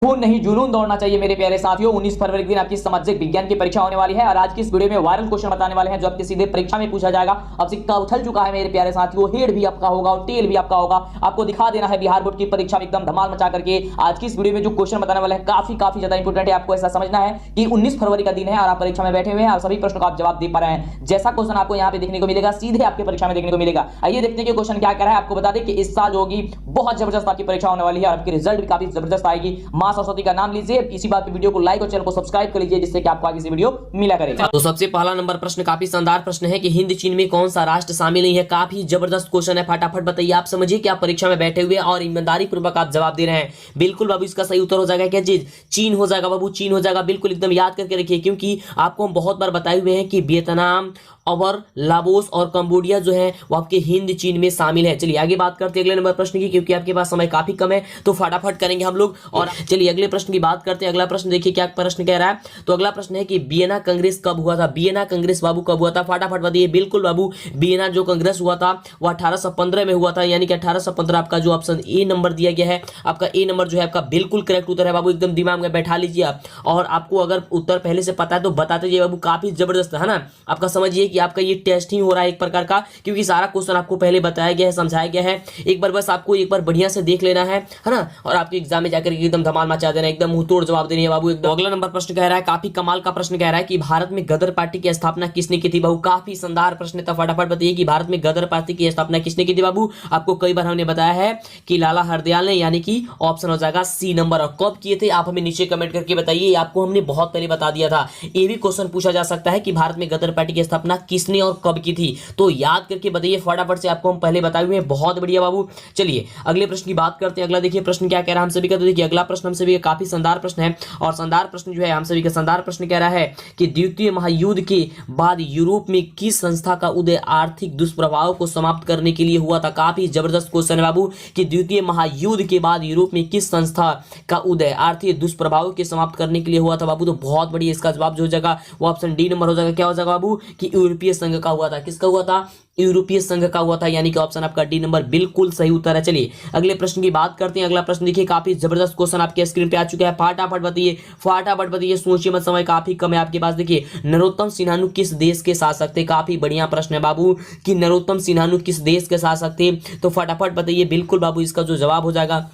खून नहीं जुनून दौड़ना चाहिए मेरे प्यारे साथियों। 19 फरवरी के दिन आपकी सामाजिक विज्ञान की परीक्षा होने वाली है और आज की इस वीडियो में वायरल क्वेश्चन बताने वाले हैं जो आपके सीधे परीक्षा में पूछा जाएगा। अब सिक्का उछल चुका है मेरे प्यारे साथियों, हेड भी आपका होगा और टेल भी आपका होगा। आपको दिखा देना है बिहार बोर्ड की परीक्षा में एकदम धमाल मचा करके। आज की इस वीडियो में जो क्वेश्चन बताने वाले हैं काफी ज्यादा इंपोर्टेंट है। आपको ऐसा समझना है कि 19 फरवरी का दिन है और आप परीक्षा में बैठे हुए हैं और सभी प्रश्नों का आप जवाब दे पा रहे हैं। जैसा क्वेश्चन आपको यहाँ पे देखने को मिलेगा सीधे आपके परीक्षा में देखने को मिलेगा। आइए देखते हैं कि क्वेश्चन क्या कह रहा है। आपको बता दें कि इस साल जो होगी बहुत जबरदस्त आपकी परीक्षा होने वाली है और आपकी रिजल्ट भी काफी जबरदस्त आएगी। मां सरस्वती का नाम लीजिए, इसी बात पे वीडियो को लाइक और चैनल को सब्सक्राइब कर लीजिए जिससे कि आपको आगे से वीडियो मिला करेगा। तो सबसे पहला नंबर प्रश्न काफी शानदार प्रश्न है कि हिंद चीन में कौन सा राष्ट्र शामिल नहीं है। काफी जबरदस्त क्वेश्चन है, फटाफट बताइए। आप समझिए कि आप परीक्षा में बैठे हुए और ईमानदारी पूर्वक आप जवाब दे रहे हैं। बिल्कुल बाबू इसका सही उत्तर हो जाएगा क्या चीज? चीन हो जाएगा बाबू, चीन हो जाएगा। बिल्कुल एकदम याद करके रखिए क्योंकि आपको हम बहुत बार बताए हुए हैं कि वियतनाम और लाओस और कंबोडिया जो है वो आपके हिंद चीन में शामिल है। चलिए आगे बात करते हैं अगले नंबर प्रश्न की, क्योंकि आपके पास समय काफी कम है तो फटाफट करेंगे हम लोग। और चलिए अगले प्रश्न की बात करते हैं। अगला प्रश्न देखिए क्या प्रश्न कह रहा है। तो अगला प्रश्न है कि वियना कांग्रेस कब हुआ था? वियना कांग्रेस बाबू कब हुआ था? फटाफट बताइए। बिल्कुल बाबू वियना जो कांग्रेस हुआ था वो 1815 में हुआ था, यानी कि 1815 आपका जो ऑप्शन ए नंबर दिया गया है, आपका ए नंबर जो है आपका बिल्कुल करेक्ट उत्तर है बाबू। एकदम दिमाग में बैठा लीजिए आप। और आपको अगर उत्तर पहले से पता है तो बताते जाइए बाबू, काफी जबरदस्त है ना। आपका समझिए कि आपका ये टेस्ट हो रहा है एक प्रकार का, क्योंकि सारा क्वेश्चन आपको पहले बताया गया है, समझाया गया है। एक बार बस आपको एक बार बढ़िया से देख लेना है ना, और आपके एग्जाम में जाकर एकदम धमाल मचा देना, एकदम मुंह तोड़ जवाब देनी है बाबू एकदम। अगला नंबर प्रश्न कह रहा है, काफी कमाल का प्रश्न कह रहा है कि भारत में गदर पार्टी की स्थापना किसने की थी बाबू? काफी शानदार प्रश्न था, फटाफट बताइए कि भारत में गदर पार्टी की स्थापना किसने की थी बाबू? आपको कई बार हमने बताया है कि लाला हरदयाल ने, यानी कि ऑप्शन हो जाएगा सी नंबर। और कब किए थे आप हमें नीचे कमेंट करके बताइए। आपको हमने बहुत पहले बता दिया था। ये भी क्वेश्चन पूछा जा सकता है कि भारत में गदर पार्टी की स्थापना किसने और कब की थी, तो याद करके बताइए फटाफट से। आपको हम पहले बताए हुए हैं, बहुत बढ़िया बाबू। चलिए अगले प्रश्न की बात करते हैं। अगला देखिए प्रश्न क्या कह रहा है हम सभी का। तो देखिए अगला प्रश्न हम सभी का काफी शानदार प्रश्न है, और शानदार प्रश्न जो है हम सभी का शानदार प्रश्न कह रहा है कि द्वितीय महायुद्ध के बाद यूरोप में किस संस्था का उदय आर्थिक दुष्प्रभाव को समाप्त करने के लिए हुआ था? काफी जबरदस्त क्वेश्चन है बाबू कि द्वितीय महायुद्ध के बाद यूरोप में किस संस्था का उदय आर्थिक दुष्प्रभाव के समाप्त करने के लिए हुआ था बाबू? तो बहुत बढ़िया, इसका जवाब जो हो जाएगा वो ऑप्शन डी नंबर हो जाएगा। क्या हो जाएगा बाबू कि यूरोपीय संघ का हुआ था। किसका हुआ था? यूरोपीय संघ का हुआ था, यानी कि ऑप्शन आपका डी नंबर बिल्कुल सही उत्तर है। चलिए अगले प्रश्न की बात करते हैं। अगला प्रश्न देखिए काफी जबरदस्त क्वेश्चन आपके स्क्रीन पे आ चुका है, फटाफट बताइए, फटाफट बताइए, सोचिए मत, समय काफी कम है आपके पास। देखिए नरोत्तम सिन्हानु किस देश के शासक थे? काफी बढ़िया प्रश्न है बाबू कि नरोत्तम सिन्हानु किस देश के शासक थे, तो फटाफट बताइए। बिल्कुल बाबू इसका जो जवाब हो जाएगा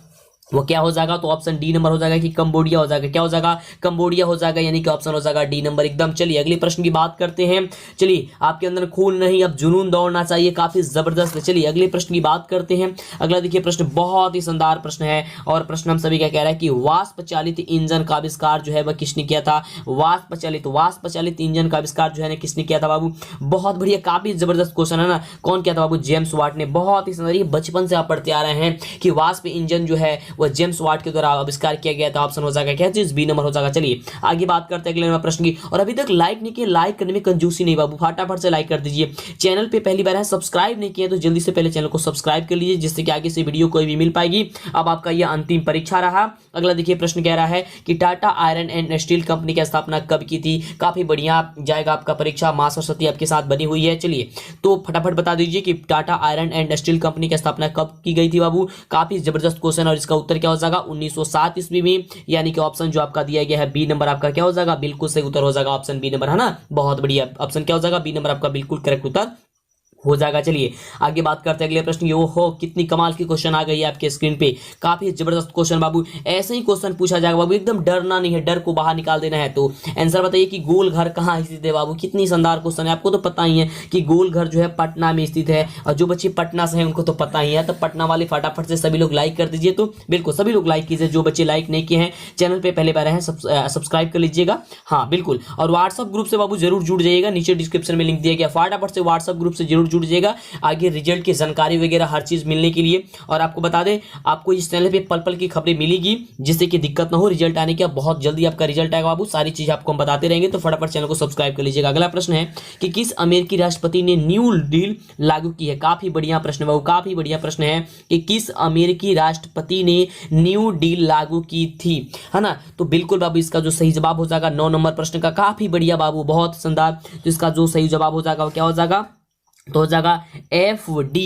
वो क्या हो जाएगा, तो ऑप्शन डी नंबर हो जाएगा कि कंबोडिया हो जाएगा। क्या हो जाएगा? कंबोडिया हो जाएगा, यानी कि ऑप्शन हो जाएगा डी नंबर एकदम। चलिए अगले प्रश्न की बात करते हैं। चलिए आपके अंदर खून नहीं अब जुनून दौड़ना चाहिए, काफी जबरदस्त। चलिए अगले प्रश्न की बात करते हैं। अगला देखिए प्रश्न बहुत ही शानदार प्रश्न है, और प्रश्न हम सभी का कह रहा है कि वाष्प चालित इंजन का आविष्कार जो है वह किसने किया था? वाष्प चालित इंजन का आविष्कार जो है ना किसने किया था बाबू? बहुत बढ़िया, काफी जबरदस्त क्वेश्चन है ना। कौन किया था बाबू? जेम्स वाट ने। बहुत ही शानदार, बचपन से आप पढ़ते आ रहे हैं कि वाष्प इंजन जो है वह जेम्स वाट के द्वारा आविष्कार किया गया था। ऑप्शन हो जाएगा क्या चीज? बी नंबर हो जाएगा। चलिए आगे बात करते हैं अगले नंबर प्रश्न की। और अभी तक लाइक नहीं किया, लाइक करने में कंजूसी नहीं बाबू, फटाफट से लाइक कर दीजिए। चैनल पे पहली बार है, सब्सक्राइब नहीं किया तो जल्दी से पहले चैनल को सब्सक्राइब कर लीजिए, जिससे कि आगे से वीडियो कोई भी मिल पाएगी। अब आपका यह अंतिम परीक्षा रहा। अगला देखिए प्रश्न कह रहा है कि Tata iron and steel company की स्थापना कब की थी? काफी बढ़िया जाएगा आपका परीक्षा, मां सरस्वती आपके साथ बनी हुई है। चलिए तो फटाफट बता दीजिए कि Tata iron and steel company की स्थापना कब की गई थी बाबू? काफी जबरदस्त क्वेश्चन, और इसका उत्तर क्या हो जाएगा? 1907 ईस्वी में, यानी कि ऑप्शन जो आपका दिया गया है बी नंबर आपका क्या हो जाएगा? बिल्कुल सही उत्तर हो जाएगा ऑप्शन बी नंबर, है ना। बहुत बढ़िया, ऑप्शन क्या हो जाएगा? बी नंबर आपका बिल्कुल करेक्ट उत्तर हो जाएगा। चलिए आगे बात करते हैं अगले प्रश्न की। ओहो कितनी कमाल की क्वेश्चन आ गई है आपके स्क्रीन पे, काफी जबरदस्त क्वेश्चन बाबू। ऐसे ही क्वेश्चन पूछा जाएगा बाबू, एकदम डरना नहीं है, डर को बाहर निकाल देना है। तो आंसर बताइए कि गोल घर कहाँ स्थित है बाबू? कितनी शानदार क्वेश्चन है, आपको तो पता ही है कि गोल घर जो है पटना में स्थित है, और जो बच्चे पटना से हैं उनको तो पता ही है। तो पटना वाले फटाफट से सभी लोग लाइक कर दीजिए। तो बिल्कुल सभी लोग लाइक कीजिए, जो बच्चे लाइक नहीं किए हैं चैनल पे पहले बार हैं सब्सक्राइब कर लीजिएगा। हाँ बिल्कुल, और व्हाट्सअप ग्रुप से बाबू जरूर जुड़ जाइएगा, नीचे डिस्क्रिप्शन में लिंक दिया गया, फटाफट से व्हाट्सअप ग्रुप से जरूर जुड़ जाइएगा आगे रिजल्ट की जानकारी वगैरह हर चीज मिलने के लिए। और आपको बता दें आपको इस चैनल पे पल पल की खबरें मिलेगी, जिससे कि दिक्कत ना हो रिजल्ट आने की। बहुत जल्दी आपका रिजल्ट आएगा बाबू, सारी चीज आपको हम बताते रहेंगे, तो फटाफट चैनल को सब्सक्राइब कर लीजिएगा। अगला प्रश्न है कि किस अमेरिकी राष्ट्रपति ने न्यू डील लागू की है? काफी बढ़िया प्रश्न बाबू, काफी बढ़िया प्रश्न है कि किस अमेरिकी राष्ट्रपति ने न्यू डील लागू की थी, है ना। तो बिल्कुल बाबू इसका जो सही जवाब हो जाएगा 9 नंबर प्रश्न का, काफी बढ़िया बाबू, बहुत शानदार। तो इसका जो सही जवाब हो जाएगा वो क्या हो जाएगा? तो हो जाएगा FD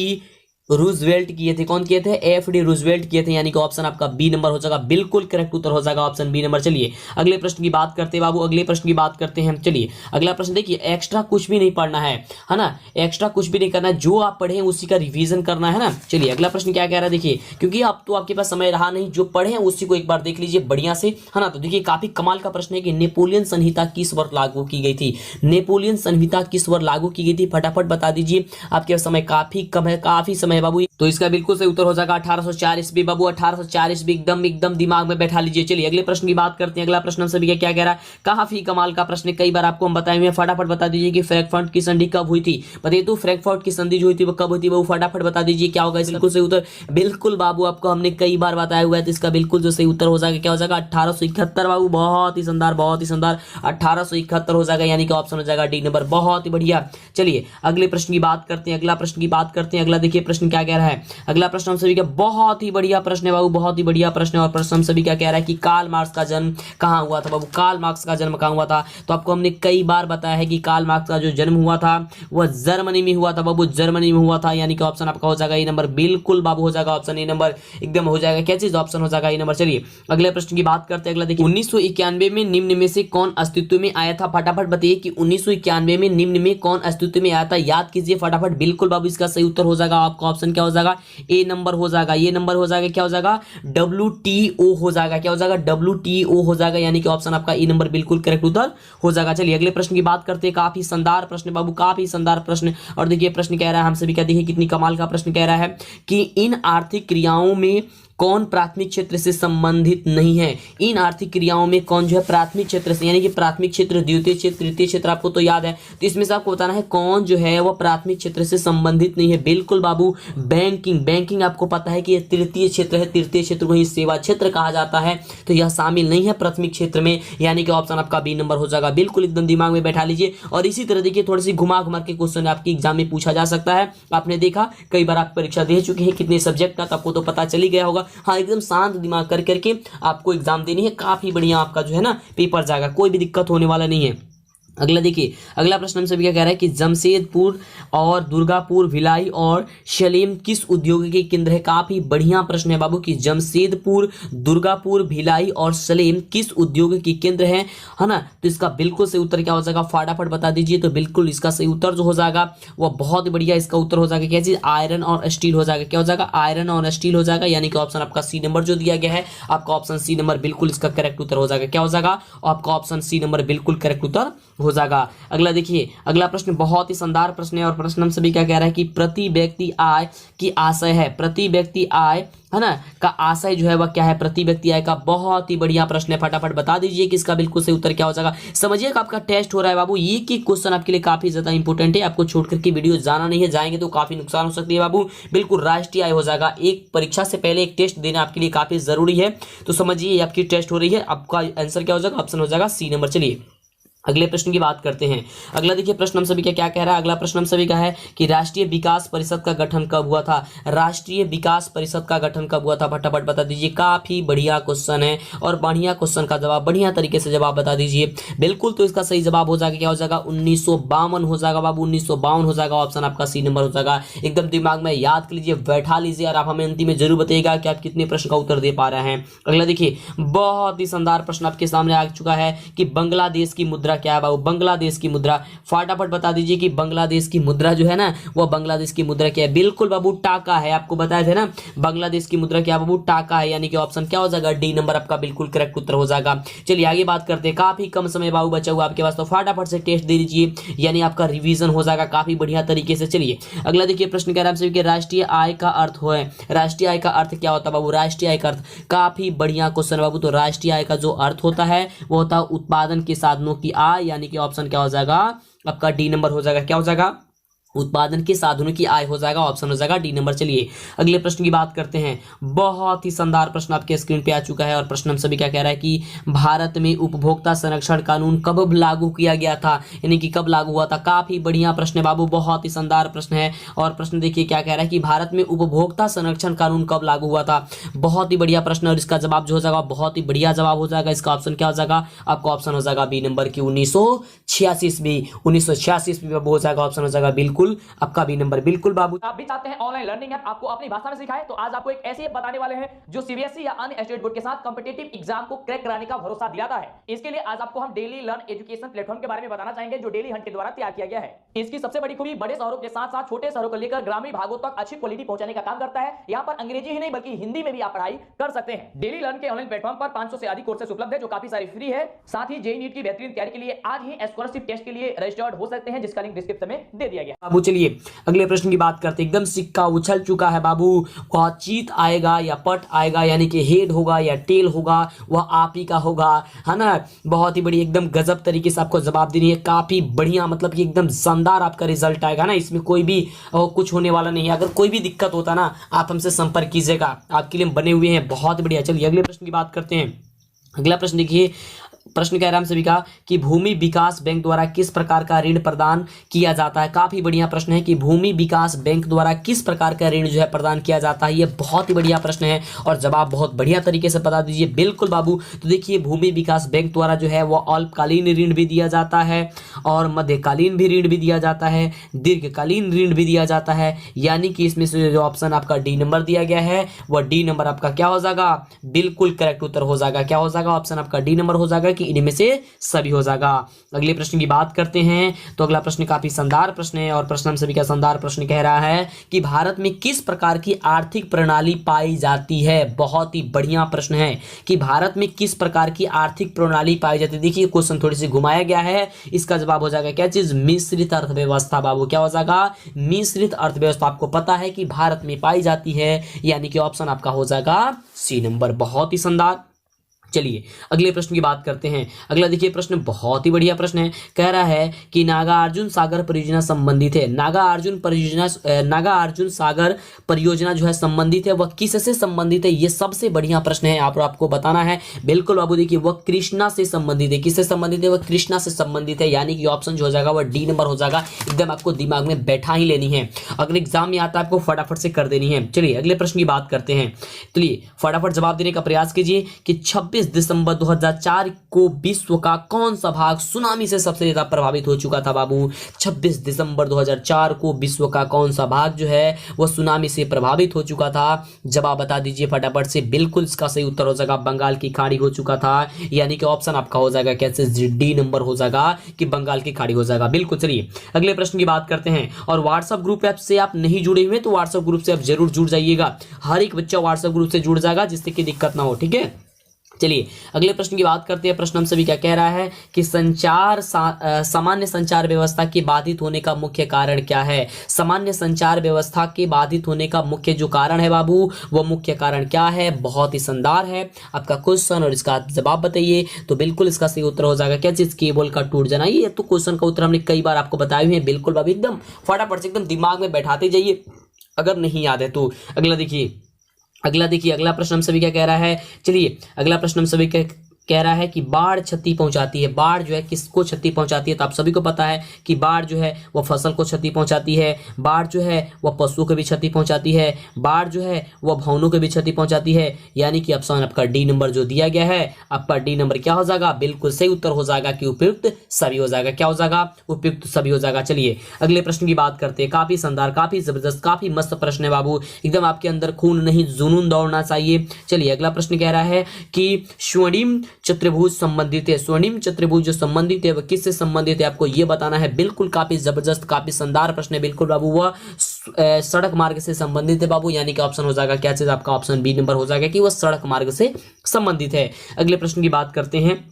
रूजवेल्ट किए थे। कौन किए थे? एफडी रूजवेल्ट किए थे, यानी कि ऑप्शन आपका बी नंबर हो जाएगा, बिल्कुल करेक्ट उत्तर हो जाएगा ऑप्शन बी नंबर। चलिए अगले प्रश्न की बात करते हैं बाबू, अगले प्रश्न की बात करते हैं हम। चलिए अगला प्रश्न देखिए, एक्स्ट्रा कुछ भी नहीं पढ़ना है ना, एक्स्ट्रा कुछ भी नहीं करना है, जो आप पढ़े उसी का रिवीजन करना है ना। चलिए अगला प्रश्न क्या कह रहा है देखिए, क्योंकि अब तो आपके पास समय रहा नहीं, जो पढ़े उसी को एक बार देख लीजिए बढ़िया से, है ना। तो देखिए काफी कमाल का प्रश्न है कि नेपोलियन संहिता किस वर्ष लागू की गई थी? नेपोलियन संहिता किस वर्ष लागू की गई थी? फटाफट बता दीजिए, आपके समय काफी कम है, काफी समय है बाबू। तो इसका बिल्कुल सही उत्तर हो जाएगा 1804 ईस्वी बाबू, 1804 ईस्वी, एकदम दिमाग में बैठा लीजिए। चलिए अगले प्रश्न की बात करते हैं। अगला प्रश्न हम सभी क्या कह रहा है, काफी कमाल का प्रश्न, कई बार आपको हम बताए हुए हैं। फटाफट बता दीजिए कि फ्रैंकफर्ट की संधि कब हुई थी? बताइए तो फ्रैंकफर्ट की संधि जो हुई थी वो कब हुई थी बाबू? फटाफट बता दीजिए क्या होगा इसका बिल्कुल सही उत्तर। बिल्कुल बाबू, आपको हमने कई बार बताया हुआ है, तो इसका बिल्कुल जो सही उत्तर हो जाएगा क्या हो जाएगा? 1871 बाबू, बहुत ही शानदार, बहुत ही शानदार, 1871 हो जाएगा, यानी कि ऑप्शन हो जाएगा डी नंबर, बहुत ही बढ़िया। चलिए अगले प्रश्न की बात करते हैं, अगला प्रश्न की बात करते हैं। अगला देखिए प्रश्न क्या कह रहा है, अगला प्रश्न हम सभी का बहुत ही बढ़िया प्रश्न है बाबू, बहुत ही बढ़िया प्रश्न है। और प्रश्न हम सभी क्या कह रहा है कि कार्ल मार्क्स का जन्म कहाँ हुआ था बाबू? कार्ल मार्क्स का जन्म कहाँ हुआ था? तो आपको हमने कई बार बताया है कि कार्ल मार्क्स का जो जन्म हुआ था वह जर्मनी में हुआ था बाबू, जर्मनी में हुआ था, यानी कि ऑप्शन आपका हो जाएगा ए नंबर, बिल्कुल बाबू हो जाएगा ऑप्शन ए नंबर, एकदम हो जाएगा क्या चीज? ऑप्शन हो जाएगा ए नंबर। चलिए अगले प्रश्न की बात करते हैं। अगला देखिए, 1991 में निम्न में से कौन अस्तित्व में आया था? फटाफट बताइए कि 1991 में निम्न में कौन अस्तित्व में आया था? याद कीजिए फटाफट, बिल्कुल बाबू इसका सही उत्तर हो जाएगा आपका ऑप्शन क्या हो जाएगा? ए नंबर हो जाएगा, ये नंबर हो जाएगा, क्या हो जाएगा? WTO हो जाएगा, क्या हो जाएगा? WTO हो जाएगा, यानी कि ऑप्शन आपका ए नंबर बिल्कुल करेक्ट उत्तर हो जाएगा। चलिए अगले प्रश्न की बात करते हैं। काफी शानदार प्रश्न बाबू, काफी शानदार प्रश्न। और देखिए प्रश्न कह रहा है, हम सभी क्या देखिए कितनी कमाल का प्रश्न कह रहा है कि इन आर्थिक क्रियाओं में कौन प्राथमिक क्षेत्र से संबंधित नहीं है? इन आर्थिक क्रियाओं में कौन जो है प्राथमिक क्षेत्र से, यानी कि प्राथमिक क्षेत्र, द्वितीय क्षेत्र, तृतीय क्षेत्र आपको तो याद है, तो इसमें से आपको बताना है कौन जो है वो प्राथमिक क्षेत्र से संबंधित नहीं है। बिल्कुल बाबू, बैंकिंग, बैंकिंग आपको पता है कि यह तृतीय क्षेत्र है, तृतीय क्षेत्र को ही सेवा क्षेत्र कहा जाता है, तो यह शामिल नहीं है प्राथमिक क्षेत्र में, यानी कि ऑप्शन आपका बी नंबर हो जाएगा, बिल्कुल एकदम दिमाग में बैठा लीजिए। और इसी तरह देखिए थोड़ी सी घुमा घुमा के क्वेश्चन आपकी एग्जाम में पूछा जा सकता है। आपने देखा कई बार आप परीक्षा दे चुके हैं कितने सब्जेक्ट का, तो आपको तो पता चल ही गया होगा। हाँ, एकदम शांत दिमाग कर करके आपको एग्जाम देनी है, काफी बढ़िया आपका जो है ना पेपर जाएगा, कोई भी दिक्कत होने वाला नहीं है। अगला देखिए, अगला प्रश्न हमसे क्या कह रहा है कि जमशेदपुर और दुर्गापुर, भिलाई और सलेम किस उद्योग के केंद्र है? काफी बढ़िया प्रश्न है बाबू कि जमशेदपुर, दुर्गापुर, भिलाई और सलेम किस उद्योग के केंद्र है ना। तो इसका बिल्कुल सही उत्तर क्या हो जाएगा? फटाफट बता दीजिए। तो बिल्कुल इसका सही उत्तर जो हो जाएगा वह बहुत ही बढ़िया, इसका उत्तर हो जाएगा क्या चीज? आयरन और स्टील हो जाएगा, क्या हो जाएगा? आयरन और स्टील हो जाएगा, यानी कि ऑप्शन आपका सी नंबर जो दिया गया है, आपका ऑप्शन सी नंबर बिल्कुल इसका करेक्ट उत्तर हो जाएगा, क्या हो जाएगा? आपका ऑप्शन सी नंबर बिल्कुल करेक्ट उत्तर हो जाएगा। अगला देखिए, अगला प्रश्न बहुत ही शानदार प्रश्न है। और प्रश्न हम सभी क्या कह रहा है कि प्रति व्यक्ति आय की आशय है, प्रति व्यक्ति आय है ना का आशय जो है वह क्या है? प्रति व्यक्ति आय का, बहुत ही बढ़िया प्रश्न है। फटाफट बता दीजिए कि इसका बिल्कुल सही उत्तर क्या हो जाएगा। समझिए कि आपका टेस्ट हो रहा है बाबू, ये की क्वेश्चन आपके लिए काफी ज्यादा इंपॉर्टेंट है, आपको छोड़ करके वीडियो जाना नहीं है, जाएंगे तो काफी नुकसान हो सकती है बाबू। बिल्कुल राष्ट्रीय आय हो जाएगा, एक परीक्षा से पहले एक टेस्ट देना आपके लिए काफी जरूरी है, तो समझिए आपकी टेस्ट हो रही है, आपका आंसर क्या हो जाएगा? ऑप्शन हो जाएगा सी नंबर। चलिए अगले प्रश्न की बात करते हैं। अगला देखिए प्रश्न हम सभी का क्या कह रहा है, अगला प्रश्न हम सभी का है कि राष्ट्रीय विकास परिषद का गठन कब हुआ था? राष्ट्रीय विकास परिषद का गठन कब हुआ था? फटाफट बता दीजिए, काफी बढ़िया क्वेश्चन है और बढ़िया क्वेश्चन का जवाब बढ़िया तरीके से जवाब बता दीजिए। बिल्कुल, तो इसका सही जवाब हो जाएगा, क्या हो जाएगा? 1952 हो जाएगा बाबू, 1952 हो जाएगा, ऑप्शन आपका सी नंबर हो जाएगा। एकदम दिमाग में याद कर लीजिए, बैठा लीजिए और आप हमें अंतिम में जरूर बताइएगा कि आप कितने प्रश्न का उत्तर दे पा रहे हैं। अगला देखिए, बहुत ही शानदार प्रश्न आपके सामने आ चुका है कि बांग्लादेश की मुद्रा क्या है बाबू? बांग्लादेश की मुद्रा, फटाफट बता दीजिए कि बांग्लादेश की मुद्रा जो है ना वो बांग्लादेश की मुद्रा क्या है? बिल्कुल बाबू टाका है, आपको बताया थे ना बांग्लादेश की मुद्रा क्या बाबू? टाका है, यानी कि ऑप्शन क्या हो जाएगा? डी नंबर आपका बिल्कुल करेक्ट उत्तर हो जाएगा। चलिए आगे बात करते हैं, काफी कम समय बाबू बचा हुआ आपके पास, तो फटाफट से टेस्ट दे दीजिए, यानी आपका रिवीजन हो जाएगा काफी बढ़िया तरीके से। चलिए अगला देखिए प्रश्न कह रहा है राष्ट्रीय आय का अर्थ है, राष्ट्रीय आय का अर्थ क्या होता है बाबू? राष्ट्रीय आय का अर्थ, काफी बढ़िया क्वेश्चन बाबू। तो राष्ट्रीय आय का जो अर्थ होता है वो होता है उत्पादन के साधनों की आय, यानी कि ऑप्शन क्या हो जाएगा? आपका डी नंबर हो जाएगा, क्या हो जाएगा? उत्पादन के साधनों की आय हो जाएगा, ऑप्शन हो जाएगा डी नंबर। चलिए अगले प्रश्न की बात करते हैं। बहुत ही शानदार प्रश्न आपके स्क्रीन पे आ चुका है और प्रश्न हम सभी क्या कह रहा है कि भारत में उपभोक्ता संरक्षण कानून कब लागू किया गया था, यानी कि कब लागू हुआ था? काफी बढ़िया प्रश्न है बाबू, बहुत ही शानदार प्रश्न है। और प्रश्न देखिए क्या कह रहा है कि भारत में उपभोक्ता संरक्षण कानून कब लागू हुआ था? बहुत ही बढ़िया प्रश्न है और इसका जवाब जो हो जाएगा बहुत ही बढ़िया जवाब हो जाएगा। इसका ऑप्शन क्या हो जाएगा? आपका ऑप्शन हो जाएगा बी नंबर की 1986 ईस्वी, 1986 ईस्वी हो जाएगा, ऑप्शन हो जाएगा बिल्कुल बिल्कुल आपका बी नंबर, बिल्कुल बाबू। आप भी चाहते हैं ऑनलाइन लर्निंग ऐप आपको अपनी भाषा में सिखाए, तो आज आपको एक ऐसी ऐप बताने वाले हैं जो सीबीएसई या अन्य स्टेट बोर्ड के साथ कॉम्पिटिटिव एग्जाम को क्रैक कराने का भरोसा दिलाता है। इसके लिए आज आपको हम डेली लर्न एजुकेशन प्लेटफॉर्म के बारे में बताना चाहेंगे, जो डेली हंट के द्वारा तैयार किया गया है। इसकी सबसे बड़ी खूबी बड़े शहरों के साथ साथ छोटे शहरों को लेकर ग्रामीण भागों तक अच्छी क्वालिटी पहुंचाने का काम करता है। यहाँ पर अंग्रेजी ही नहीं बल्कि हिंदी में भी आप पढ़ाई कर सकते हैं। डेली लर्न के ऑनलाइन प्लेटफॉर्म पर 500 से अधिक कोर्सेज उपलब्ध है, जो काफी सारी फ्री है। साथ ही जेईई नीट की बेहतरीन तैयारी के लिए आज ही स्कॉलरशिप टेस्ट के लिए रजिस्टर्ड हो सकते हैं, जिसका लिंक डिस्क्रिप्शन में दे दिया गया। बाबू चलिए अगले प्रश्न की बात करते हैं। एकदम सिक्का उछल चुका है बाबू, वह चीत आएगा या पट आएगा, यानी कि हेड होगा या टेल होगा, वह आप ही का होगा, है ना। बहुत ही बड़ी एकदम गजब तरीके से आपको जवाब देनी है, काफी बढ़िया, मतलब कि एकदम शानदार आपका रिजल्ट आएगा ना, इसमें कोई भी कुछ होने वाला नहीं है। अगर कोई भी दिक्कत होता ना, आप हमसे संपर्क कीजिएगा, आपके लिए बने हुए हैं, बहुत बढ़िया। चलिए अगले प्रश्न की बात करते हैं। अगला प्रश्न देखिए, प्रश्न कह रहा है हम सभी का कि भूमि विकास बैंक द्वारा किस प्रकार का ऋण प्रदान किया जाता है। काफी बढ़िया प्रश्न है कि भूमि विकास बैंक द्वारा किस प्रकार का ऋण जो है प्रदान किया जाता है। ये बहुत ही बढ़िया प्रश्न है और जवाब बहुत बढ़िया तरीके से बता दीजिए। बिल्कुल बाबू, तो देखिए भूमि विकास बैंक द्वारा जो है वो अल्पकालीन ऋण भी दिया जाता है और मध्यकालीन भी ऋण भी दिया जाता है, दीर्घकालीन ऋण भी दिया जाता है। यानी कि इसमें से जो ऑप्शन आपका डी नंबर दिया गया है वह डी नंबर आपका क्या हो जाएगा, बिल्कुल करेक्ट उत्तर हो जाएगा। क्या हो जाएगा, ऑप्शन आपका डी नंबर हो जाएगा कि इनमें से सभी हो जाएगा। अगले प्रश्न की बात करते हैं, तो अगला प्रश्न काफी शानदार प्रश्न है और प्रश्न हम सभी का शानदार प्रश्न कह रहा है कि भारत में किस प्रकार की आर्थिक प्रणाली पाई जाती है। बहुत ही बढ़िया प्रश्न है कि भारत में किस प्रकार की आर्थिक प्रणाली पाई जाती है। देखिए क्वेश्चन थोड़ी सी घुमाया गया है, इसका जवाब हो जाएगा क्या चीज, मिश्रित अर्थव्यवस्था। बाबू क्या हो जाएगा, मिश्रित अर्थव्यवस्था। आपको पता है कि भारत में पाई जाती है, यानी कि ऑप्शन आपका हो जाएगा सी नंबर। बहुत ही शानदार। चलिए अगले प्रश्न की बात करते हैं। अगला देखिए प्रश्न बहुत ही बढ़िया प्रश्न है, कह रहा है कि नागार्जुन सागर परियोजना संबंधित है। नागार्जुन सागर परियोजना जो है संबंधित है, वह किससे संबंधित है, ये सबसे बढ़िया प्रश्न है, आपको बताना है। बिल्कुल बाबू, देखिए वह कृष्णा से संबंधित है। किससे संबंधित है, वह कृष्णा से संबंधित है, यानी कि ऑप्शन जो हो जाएगा वह डी नंबर हो जाएगा। एकदम आपको दिमाग में बैठा ही लेनी है, अगर एग्जाम में आता है आपको फटाफट से कर देनी है। चलिए अगले प्रश्न की बात करते हैं। चलिए फटाफट जवाब देने का प्रयास कीजिए कि 26 दिसंबर 2004 को विश्व का कौन सा भाग सुनामी से सबसे ज्यादा प्रभावित हो चुका था। बाबू 26 दिसंबर 2004 को विश्व का कौन सा भाग जो है वह सुनामी से प्रभावित हो चुका था, जवाब बता दीजिए फटाफट से। बिल्कुल इसका सही उत्तर हो जाएगा बंगाल की खाड़ी हो चुका था, यानी कि ऑप्शन आपका हो जाएगा कैसे, डी नंबर हो जाएगा कि बंगाल की खाड़ी हो जाएगा। बिल्कुल। चलिए अगले प्रश्न की बात करते हैं। और व्हाट्सएप ग्रुप ऐप से आप नहीं जुड़े हुए तो व्हाट्सएप ग्रुप से आप जरूर जुड़ जाइएगा, हर एक बच्चा व्हाट्सएप ग्रुप से जुड़ जाएगा, जिससे कि दिक्कत ना हो, ठीक है। चलिए अगले प्रश्न की बात करते हैं। प्रश्न हम सभी क्या कह रहा है कि सामान्य संचार व्यवस्था के बाधित होने का मुख्य कारण क्या है। सामान्य संचार व्यवस्था के बाधित होने का मुख्य जो कारण है बाबू, वो मुख्य कारण क्या है। बहुत ही शानदार है आपका क्वेश्चन और इसका जवाब बताइए। तो बिल्कुल इसका सही उत्तर हो जाएगा क्या चीज, केबल का टूट जाना। ये तो क्वेश्चन का उत्तर हमने कई बार आपको बताए हुए हैं। बिल्कुल बाबू, एकदम फटाफट से एकदम दिमाग में बैठाते जाइए अगर नहीं याद है तो। अगला देखिए अगला प्रश्न हम सभी क्या कह रहा है। चलिए अगला प्रश्न हम सभी कह रहा है कि बाढ़ क्षति पहुंचाती है। बाढ़ जो है किसको क्षति पहुंचाती है, तो आप सभी को पता है कि बाढ़ जो है वह फसल को क्षति पहुंचाती है, बाढ़ जो है वह पशुओं को भी क्षति पहुंचाती है, बाढ़ जो है वह भवनों को भी क्षति पहुंचाती है, यानी कि ऑप्शन आपका डी नंबर जो दिया गया है, आपका डी नंबर क्या हो जाएगा, बिल्कुल सही उत्तर हो जाएगा कि उपयुक्त सभी हो जाएगा। क्या हो जाएगा, उपयुक्त सभी हो जाएगा। चलिए अगले प्रश्न की बात करते हैं। काफी शानदार, काफी जबरदस्त, काफी मस्त प्रश्न है बाबू, एकदम आपके अंदर खून नहीं जुनून दौड़ना चाहिए। चलिए अगला प्रश्न कह रहा है कि स्वर्णिम चतुर्भुज संबंधित है। स्वर्णिम चतुर्भुज जो संबंधित है वह किससे संबंधित है, आपको यह बताना है। बिल्कुल काफी जबरदस्त, काफी शानदार प्रश्न है। बिल्कुल बाबू, वह सड़क मार्ग से संबंधित है बाबू, यानी कि ऑप्शन हो जाएगा क्या चीज, आपका ऑप्शन बी नंबर हो जाएगा कि वह सड़क मार्ग से संबंधित है। अगले प्रश्न की बात करते हैं।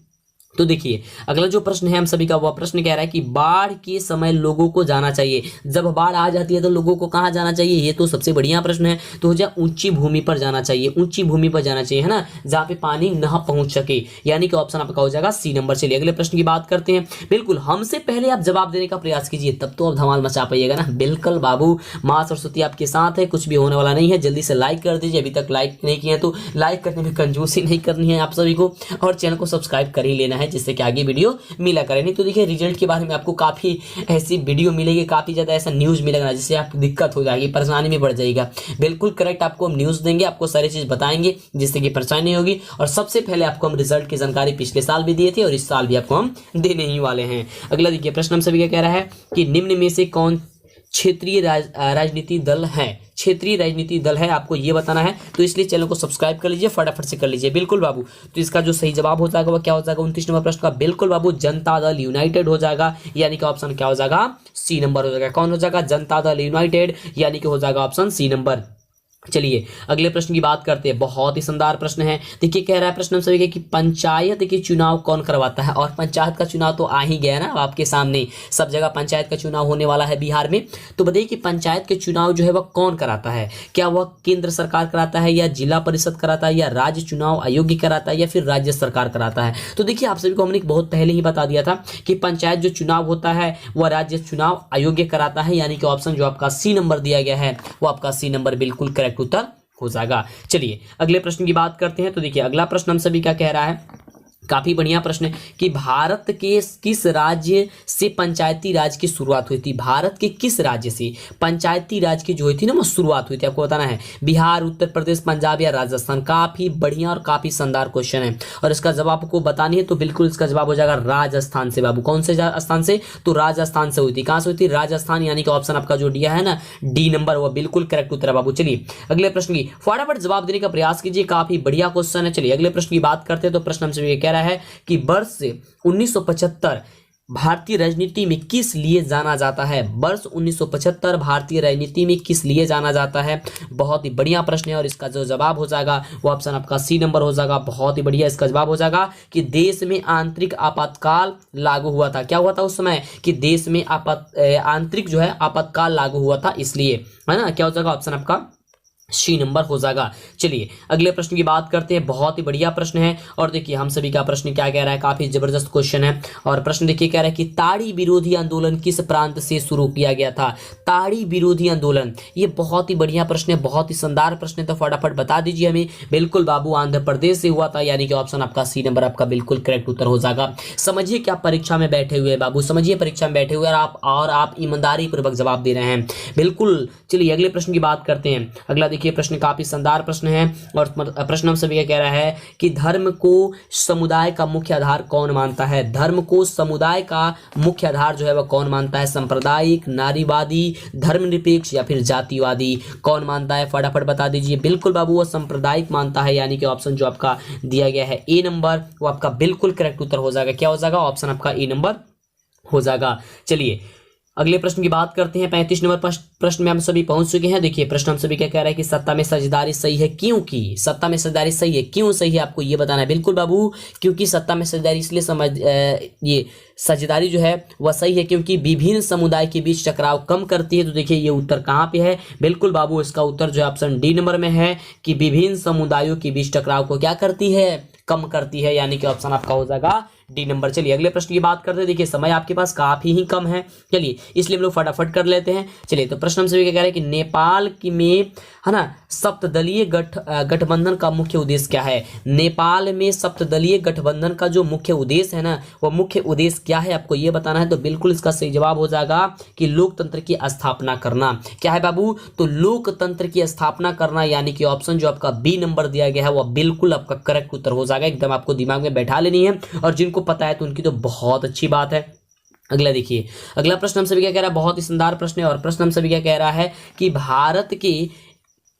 तो देखिए अगला जो प्रश्न है हम सभी का, वह प्रश्न कह रहा है कि बाढ़ के समय लोगों को जाना चाहिए। जब बाढ़ आ जाती है तो लोगों को कहाँ जाना चाहिए, ये तो सबसे बढ़िया प्रश्न है। तो हो जाए ऊंची भूमि पर जाना चाहिए, ऊंची भूमि पर जाना चाहिए, है ना, जहाँ पे पानी न पहुंच सके, यानी कि ऑप्शन आपका हो जाएगा सी नंबर। चलिए अगले प्रश्न की बात करते हैं। बिल्कुल हमसे पहले आप जवाब देने का प्रयास कीजिए, तब तो आप धमाल मचा पाइएगा ना। बिल्कुल बाबू, माँ सरस्वती आपके साथ है, कुछ भी होने वाला नहीं है। जल्दी से लाइक कर दीजिए, अभी तक लाइक नहीं किए तो लाइक करने में कंजूसी नहीं करनी है आप सभी को, और चैनल को सब्सक्राइब कर ही लेना है, जिससे कि आगे वीडियो मिला करें। नहीं तो देखिए रिजल्ट के बारे में आपको काफी ऐसी वीडियो मिलेगी, काफी ज्यादा ऐसा न्यूज मिलेगा जिससे आपको दिक्कत हो जाएगी, परेशानी में बढ़ जाएगा। बिल्कुल करेक्ट आपको हम न्यूज देंगे, आपको सारी चीज बताएंगे जिससे कि परेशानी नहीं होगी। और सबसे पहले आपको हम रिजल्ट की जानकारी पिछले साल भी दिए थे और इस साल भी आपको हम देने ही वाले हैं। अगला देखिए प्रश्न हम सभी क्या कह रहा है कि निम्न में से कौन क्षेत्रीय राजनीति दल है? क्षेत्रीय राजनीति दल है, आपको ये बताना है। तो इसलिए चैनल को सब्सक्राइब कर लीजिए, फटाफट से कर लीजिए। बिल्कुल बाबू, तो इसका जो सही जवाब हो जाएगा वो क्या हो जाएगा 29 नंबर प्रश्न का? बिल्कुल बाबू, जनता दल यूनाइटेड हो जाएगा, यानी कि ऑप्शन क्या हो जाएगा? सी नंबर हो जाएगा। कौन हो जाएगा? जनता दल यूनाइटेड, यानी कि हो जाएगा ऑप्शन सी नंबर। चलिए अगले प्रश्न की बात करते हैं। बहुत ही शानदार प्रश्न है। देखिए कह रहा है प्रश्न हम सभी के कि पंचायत के चुनाव कौन करवाता है? और पंचायत का चुनाव तो आ ही गया ना आपके सामने, सब जगह पंचायत का चुनाव होने वाला है बिहार में। तो बताइए कि पंचायत के चुनाव जो है वह कौन कराता है? क्या वह केंद्र सरकार कराता है, या जिला परिषद कराता है, या राज्य चुनाव आयोग कराता है, या फिर राज्य सरकार कराता है? तो देखिए आप सभी को हमने बहुत पहले ही बता दिया था कि पंचायत जो चुनाव होता है वह राज्य चुनाव आयोग कराता है, यानी कि ऑप्शन जो आपका सी नंबर दिया गया है वो आपका सी नंबर बिल्कुल करेक्ट उत्तर हो जाएगा। चलिए अगले प्रश्न की बात करते हैं। तो देखिए अगला प्रश्न हम सभी का कह रहा है, काफी बढ़िया प्रश्न है कि भारत के किस राज्य से पंचायती राज की शुरुआत हुई थी? भारत के किस राज्य से पंचायती राज की जो हुई थी ना वो शुरुआत हुई थी? आपको बताना है बिहार, उत्तर प्रदेश, पंजाब या राजस्थान। काफी बढ़िया और काफी शानदार क्वेश्चन है, और इसका जवाब आपको बतानी है। तो बिल्कुल इसका जवाब हो जाएगा राजस्थान से बाबू। कौन से स्थान से? तो राजस्थान से हुई थी। कहां से हुई थी? राजस्थान, यानी कि ऑप्शन आपका जो दिया है ना डी नंबर, वो बिल्कुल करेक्ट उत्तर है बाबू। चलिए अगले प्रश्न की फटाफट जवाब देने का प्रयास कीजिए, काफी बढ़िया क्वेश्चन है। चलिए अगले प्रश्न की बात करते हैं। तो प्रश्न हमसे कह रहा है कि वर्ष 1975 भारतीय राजनीति में किस लिए जाना जाता है? वर्ष 1975 भारतीय राजनीति में किस लिए जाना जाता है? बहुत ही बढ़िया प्रश्न है, और इसका जो जवाब हो जाएगा वो ऑप्शन आपका सी नंबर हो जाएगा। बहुत ही बढ़िया, इसका जवाब हो जाएगा कि देश में आंतरिक आपातकाल लागू हुआ था। क्या हुआ था उस समय? कि देश में आंतरिक जो है आपातकाल लागू हुआ था, इसलिए, है ना। क्या हो जाएगा? ऑप्शन आपका सी नंबर हो जाएगा। चलिए अगले प्रश्न की बात करते हैं। बहुत ही बढ़िया प्रश्न है, और देखिए हम सभी का प्रश्न क्या कह रहा है, काफी जबरदस्त क्वेश्चन है। और प्रश्न देखिए कह रहा है कि ताड़ी विरोधी आंदोलन किस प्रांत से शुरू किया गया था? ताड़ी विरोधी आंदोलन, ये बहुत ही बढ़िया प्रश्न है, बहुत ही शानदार प्रश्न है। तो फटाफट बता दीजिए हमें। बिल्कुल बाबू, आंध्र प्रदेश से हुआ था, यानी कि ऑप्शन आपका सी नंबर आपका बिल्कुल करेक्ट उत्तर हो जाएगा। समझिए कि आप परीक्षा में बैठे हुए बाबू, समझिए परीक्षा में बैठे हुए और आप ईमानदारी पूर्वक जवाब दे रहे हैं बिल्कुल। चलिए अगले प्रश्न की बात करते हैं। अगला देखिए प्रश्न काफी शानदार प्रश्न है, और प्रश्न हम सभी कह रहा है कि धर्म को समुदाय का मुख्य आधार कौन मानता है? धर्म को समुदाय का मुख्य आधार जो है वह कौन मानता है? सांप्रदायिक, नारीवादी, धर्मनिरपेक्ष या फिर जातिवादी? कौन मानता है? फटाफट बता दीजिए। बिल्कुल बाबू, वो सांप्रदायिक मानता है, यानी कि ऑप्शन जो आपका दिया गया है ए नंबर वो आपका बिल्कुल करेक्ट उत्तर हो जाएगा। क्या हो जाएगा? ऑप्शन आपका ए नंबर हो जाएगा। चलिए अगले प्रश्न की बात करते हैं। 35 नंबर प्रश्न में हम सभी पहुंच चुके हैं। देखिए प्रश्न हम सभी क्या कह रहा है कि सत्ता में साझेदारी सही है क्योंकि? सत्ता में साझेदारी सही है क्यों सही है, आपको ये बताना है। बिल्कुल बाबू, क्योंकि सत्ता में साझेदारी इसलिए ये साझेदारी जो है वह सही है क्योंकि विभिन्न समुदाय के बीच टकराव कम करती है। तो देखिए ये उत्तर कहाँ पे है? बिल्कुल बाबू, इसका उत्तर जो है ऑप्शन डी नंबर में है कि विभिन्न समुदायों के बीच टकराव को क्या करती है? कम करती है, यानी कि ऑप्शन आपका हो जाएगा डी नंबर। चलिए अगले प्रश्न की बात करते हैं। देखिए समय आपके पास काफी ही कम है, चलिए इसलिए हम लोग फटाफट कर लेते हैं। चलिए तो प्रश्न हमसे क्या कह रहे हैं कि नेपाल में, है ना, सप्तदलीय गठबंधन का मुख्य उद्देश्य क्या है? नेपाल में सप्तदलीय गठबंधन का जो मुख्य उद्देश्य है ना, वो मुख्य उद्देश्य क्या है, आपको ये बताना है। तो बिल्कुल इसका सही जवाब हो जाएगा कि लोकतंत्र की स्थापना करना। क्या है बाबू? तो लोकतंत्र की स्थापना करना, यानी कि ऑप्शन जो आपका बी नंबर दिया गया है वह बिल्कुल आपका करेक्ट उत्तर हो जाएगा। एकदम आपको दिमाग में बैठा लेनी है, और जिनको पता है तो उनकी तो बहुत अच्छी बात है। अगला देखिए, अगला प्रश्न हम सभी क्या कह रहा है, बहुत ही शानदार प्रश्न है, और प्रश्न हम सभी क्या कह रहा है कि भारत के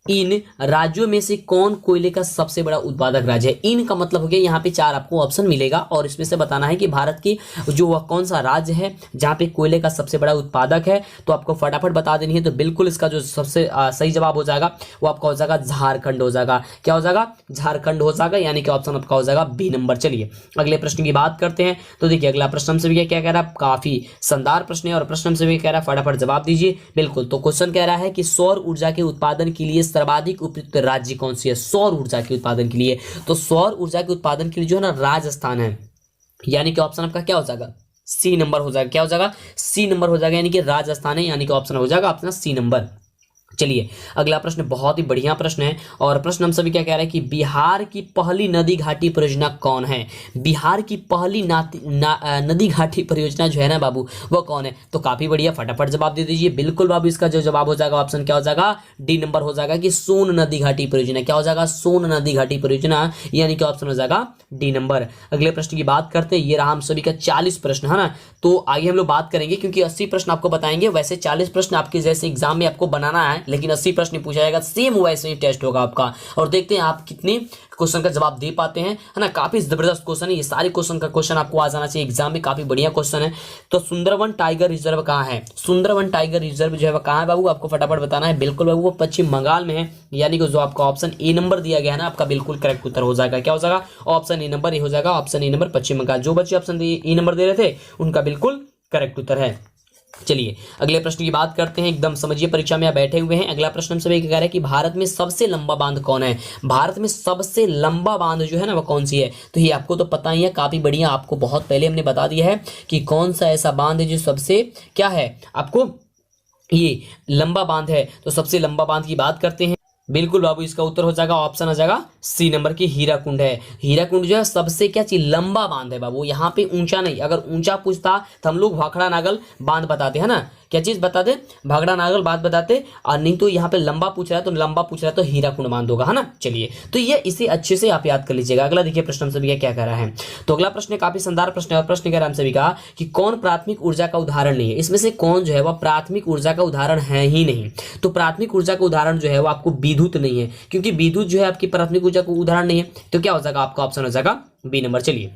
इन राज्यों में से कौन कोयले का सबसे बड़ा उत्पादक राज्य है? इन का मतलब हो गया यहाँ पे 4 आपको ऑप्शन मिलेगा, और इसमें से बताना है कि भारत की जो वह कौन सा राज्य है जहाँ पे कोयले का सबसे बड़ा उत्पादक है। तो आपको फटाफट बता देनी है। तो बिल्कुल इसका जो सबसे सही जवाब हो जाएगा वो आपका हो जाएगा झारखंड हो जाएगा। क्या हो जाएगा? झारखंड हो जाएगा, यानी कि ऑप्शन आपका हो जाएगा बी नंबर। चलिए अगले प्रश्न की बात करते हैं। तो देखिए अगला प्रश्न हमसे भी क्या कह रहा है, काफी शानदार प्रश्न है, और प्रश्न हमसे भी कह रहा है फटाफट जवाब दीजिए। बिल्कुल, तो क्वेश्चन कह रहा है कि सौर ऊर्जा के उत्पादन के लिए सर्वाधिक उपयुक्त राज्य कौन सी है? सौर ऊर्जा के उत्पादन के लिए, तो सौर ऊर्जा के उत्पादन के लिए जो है ना राजस्थान है, यानी कि ऑप्शन आपका क्या हो जाएगा? सी नंबर हो जाएगा। क्या हो जाएगा? सी नंबर हो जाएगा, यानी कि राजस्थान है, यानी कि ऑप्शन हो जाएगा अपना सी नंबर। चलिए अगला प्रश्न बहुत ही बढ़िया प्रश्न है और प्रश्न हम सभी क्या कह रहे हैं कि बिहार की पहली नदी घाटी परियोजना कौन है। बिहार की पहली नदी घाटी परियोजना जो है ना बाबू वो कौन है। तो काफी बढ़िया, फटाफट जवाब दे दीजिए। बिल्कुल बाबू, इसका जो जवाब हो जाएगा ऑप्शन क्या हो जाएगा, डी नंबर हो जाएगा कि सोन नदी घाटी परियोजना। क्या हो जाएगा, सोन नदी घाटी परियोजना, यानी कि ऑप्शन हो जाएगा डी नंबर। अगले प्रश्न की बात करते हैं, ये रहा हम सभी का 40 प्रश्न है ना। तो आगे हम लोग बात करेंगे क्योंकि 80 प्रश्न आपको बताएंगे, वैसे 40 प्रश्न आपके जैसे एग्जाम में आपको बनाना है, लेकिन 80 प्रश्न पूछा जाएगा, सेम वैसे ही टेस्ट होगा आपका। और देखते हैं आप कितने क्वेश्चन का जवाब दे पाते हैं, है ना। काफी जबरदस्त क्वेश्चन है ये, सारे क्वेश्चन का क्वेश्चन आपको आ जाना चाहिए एग्जाम में, काफी बढ़िया क्वेश्चन है। तो सुंदरवन टाइगर रिजर्व कहाँ है, सुंदरवन टाइगर रिजर्व जो है वो कहाँ है बाबू, आपको फटाफट बताना है। बिल्कुल बाबू, वो पश्चिम बंगाल में है, यानी कि जो आपका ऑप्शन ए नंबर दिया गया है ना, आपका बिल्कुल करेक्ट उत्तर हो जाएगा। क्या हो जाएगा, ऑप्शन ए नंबर, ये हो जाएगा ऑप्शन ए नंबर, पश्चिम बंगाल। जो बच्चे ऑप्शन ए नंबर दे रहे थे उनका बिल्कुल करेक्ट उत्तर है। चलिए अगले प्रश्न की बात करते हैं, एकदम समझिए, परीक्षा में आप बैठे हुए हैं। अगला प्रश्न हम सभी कह रहे हैं कि भारत में सबसे लंबा बांध कौन है। भारत में सबसे लंबा बांध जो है ना वो कौन सी है। तो ये आपको तो पता ही है, काफी बढ़िया, आपको बहुत पहले हमने बता दिया है कि कौन सा ऐसा बांध है जो सबसे क्या है, आपको ये लंबा बांध है। तो सबसे लंबा बांध की बात करते हैं। बिल्कुल बाबू, इसका उत्तर हो जाएगा ऑप्शन आ जाएगा सी नंबर की हीराकुंड है। हीराकुंड जो है सबसे क्या चीज, लंबा बांध है बाबू। यहाँ पे ऊंचा नहीं, अगर ऊंचा पूछता तो हम लोग भाखड़ा नागल बांध बताते हैं ना, क्या चीज बताते, भाखड़ा नागल बांध बताते, और नहीं तो यहाँ पे लंबा पूछ रहा है तो लंबा पूछ रहा है तो हीराकुंड बांध होगा, है ना। चलिए तो ये इसे अच्छे से आप याद कर लीजिएगा। अगला देखिए प्रश्न हम सभी का क्या कह रहा है। तो अगला प्रश्न काफी शानदार प्रश्न है और प्रश्न कह रहा है हम सभी का कि कौन प्राथमिक ऊर्जा का उदाहरण नहीं है। इसमें से कौन जो है वह प्राथमिक ऊर्जा का उदाहरण है ही नहीं। तो प्राथमिक ऊर्जा का उदाहरण जो है वो आपको विद्युत नहीं है, क्योंकि विद्युत जो है आपकी प्राथमिक ऊर्जा का उदाहरण नहीं है। तो क्या हो जाएगा, आपका ऑप्शन हो जाएगा बी नंबर। चलिए